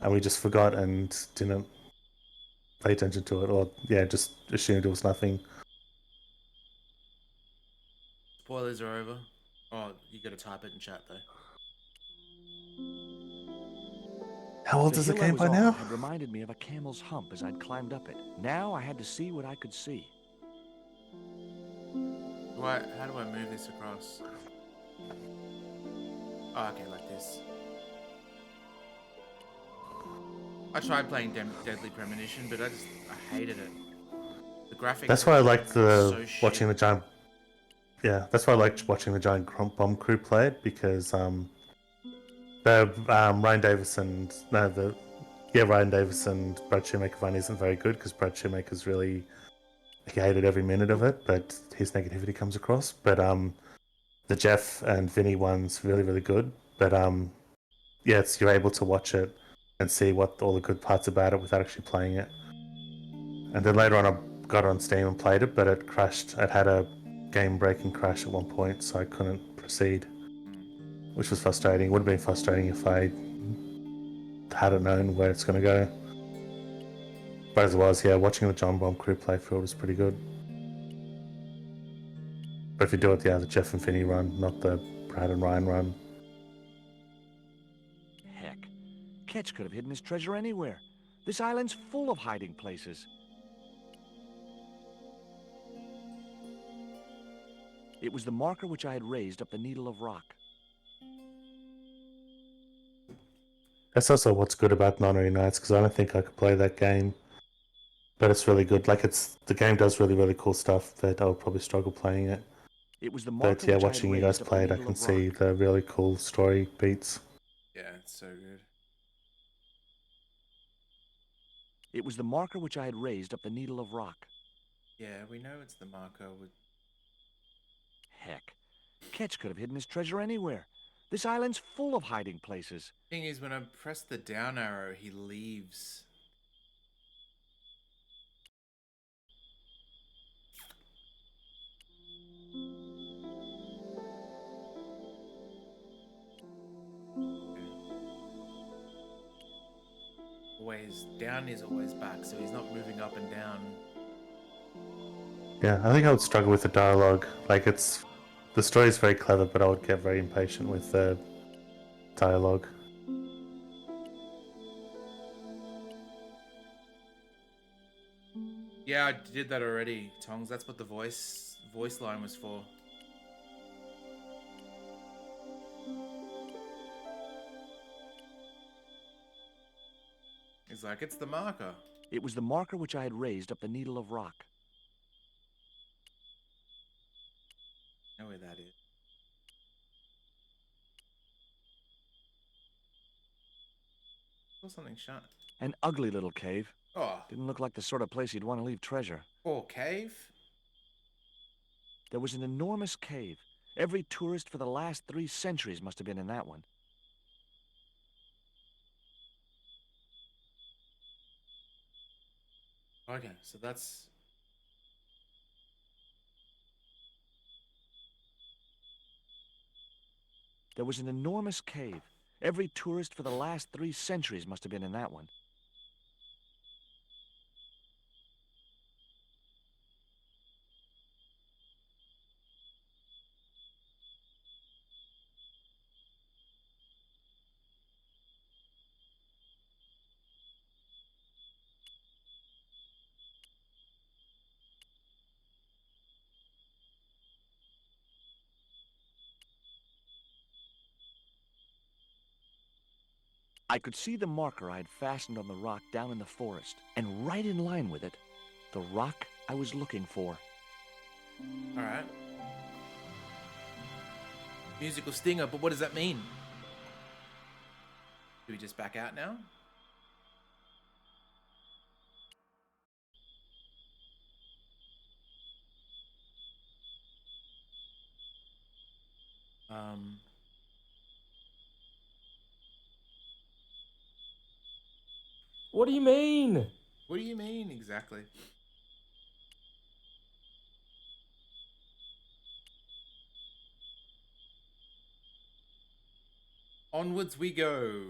and we just forgot and didn't pay attention to it, or just assumed it was nothing. Spoilers are over. Oh, you gotta type it in chat though. How old The is the hill I game was by on now? had reminded me of a camel's hump as I'd climbed up it. Now I had to see what I could see. How do I move this across? Oh, okay, like this. I tried playing Deadly Premonition, but I hated it. The graphics. That's why I liked so watching the shit. giant. Yeah, that's why I liked watching the Giant Bomb crew play it because the Ryan Davis and Ryan Davis and Brad Shoemaker one isn't very good because Brad Shoemaker's really he hated every minute of it, but his negativity comes across. But the Jeff and Vinny one's really really good. But you're able to watch it and see what all the good parts about it without actually playing it. And then later on, I got on Steam and played it, but it crashed. It had a game-breaking crash at one point, so I couldn't proceed, which was frustrating. It would have been frustrating if I hadn't known where it's going to go. But as it was, watching the John Bomb crew play through it was pretty good. But if you do it, the Jeff and Finney run, not the Brad and Ryan run. Heck, Ketch could have hidden his treasure anywhere. This island's full of hiding places. It was the marker which I had raised up the needle of rock. That's also what's good about Non-Re Nights, because I don't think I could play that game. But it's really good. Like, the game does really, really cool stuff that I'll probably struggle playing it. It was the marker But which watching I you had guys raised up play the it, I needle can of see rock. the really cool story beats. Yeah, it's so good. It was the marker which I had raised up the needle of rock. Yeah, we know it's the marker with... Heck, Ketch could have hidden his treasure anywhere. This island's full of hiding places. Thing is, when I press the down arrow, he leaves. Always down is always back, so he's not moving up and down. Yeah, I think I would struggle with the dialogue. Like, the story is very clever, but I would get very impatient with the dialogue. Yeah, I did that already, Tongs. That's what the voice line was for. He's like, it's the marker. It was the marker which I had raised up the needle of rock. I know where that is. Saw something shut. An ugly little cave. Oh, Didn't look like the sort of place you'd want to leave treasure. poor cave. There was an enormous cave. Every tourist for the last 3 centuries must have been in that one. Okay, so that's... There was an enormous cave. Every tourist for the last 3 centuries must have been in that one. I could see the marker I had fastened on the rock down in the forest, and right in line with it, the rock I was looking for. Alright. Musical stinger, but what does that mean? Do we just back out now? What do you mean? What do you mean exactly? Onwards we go.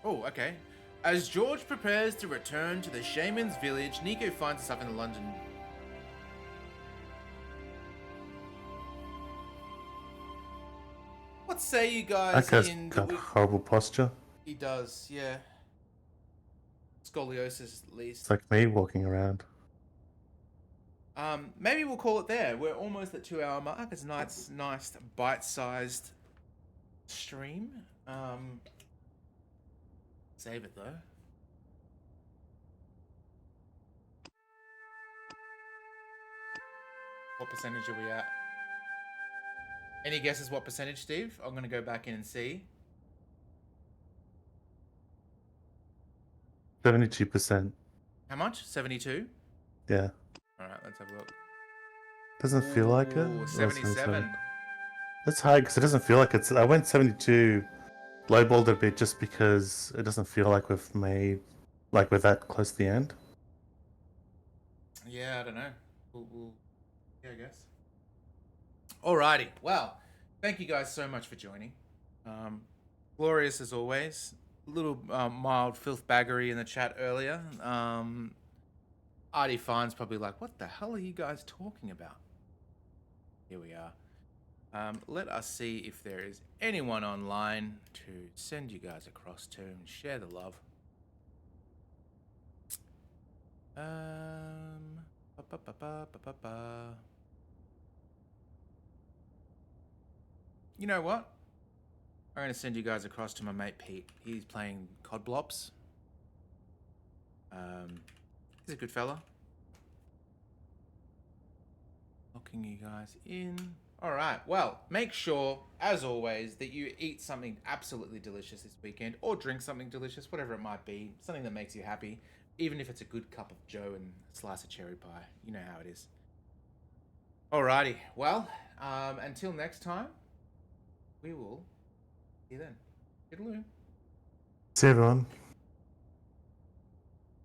Oh, okay. As George prepares to return to the shaman's village, Nico finds himself in London. What say you guys That guy's in the got week? horrible posture. He does, yeah. Scoliosis at least. It's like me walking around. Maybe we'll call it there. We're almost at 2-hour mark. It's a nice bite-sized stream. Save it though. What percentage are we at? Any guesses what percentage, Steve? I'm gonna go back in and see. 72%. How much? 72? Yeah. Alright, let's have a look. Doesn't feel like it. Ooh, Or 77. That's high because it doesn't feel like it's. I went 72, lowballed a bit just because it doesn't feel like we've made, like we're that close to the end. Yeah, I don't know. Yeah, I guess. Alrighty. Well, thank you guys so much for joining. Glorious as always. A little mild filth baggery in the chat earlier. Artie Fine's probably like, what the hell are you guys talking about? Here we are. Let us see if there is anyone online to send you guys across to and share the love. You know what? I'm going to send you guys across to my mate Pete. He's playing COD Blops. He's a good fella. Locking you guys in. Alright, well, make sure, as always, that you eat something absolutely delicious this weekend, or drink something delicious, whatever it might be. Something that makes you happy, even if it's a good cup of joe and a slice of cherry pie. You know how it is. Alrighty, well, until next time, we will see you then. Toodaloo. See you, everyone.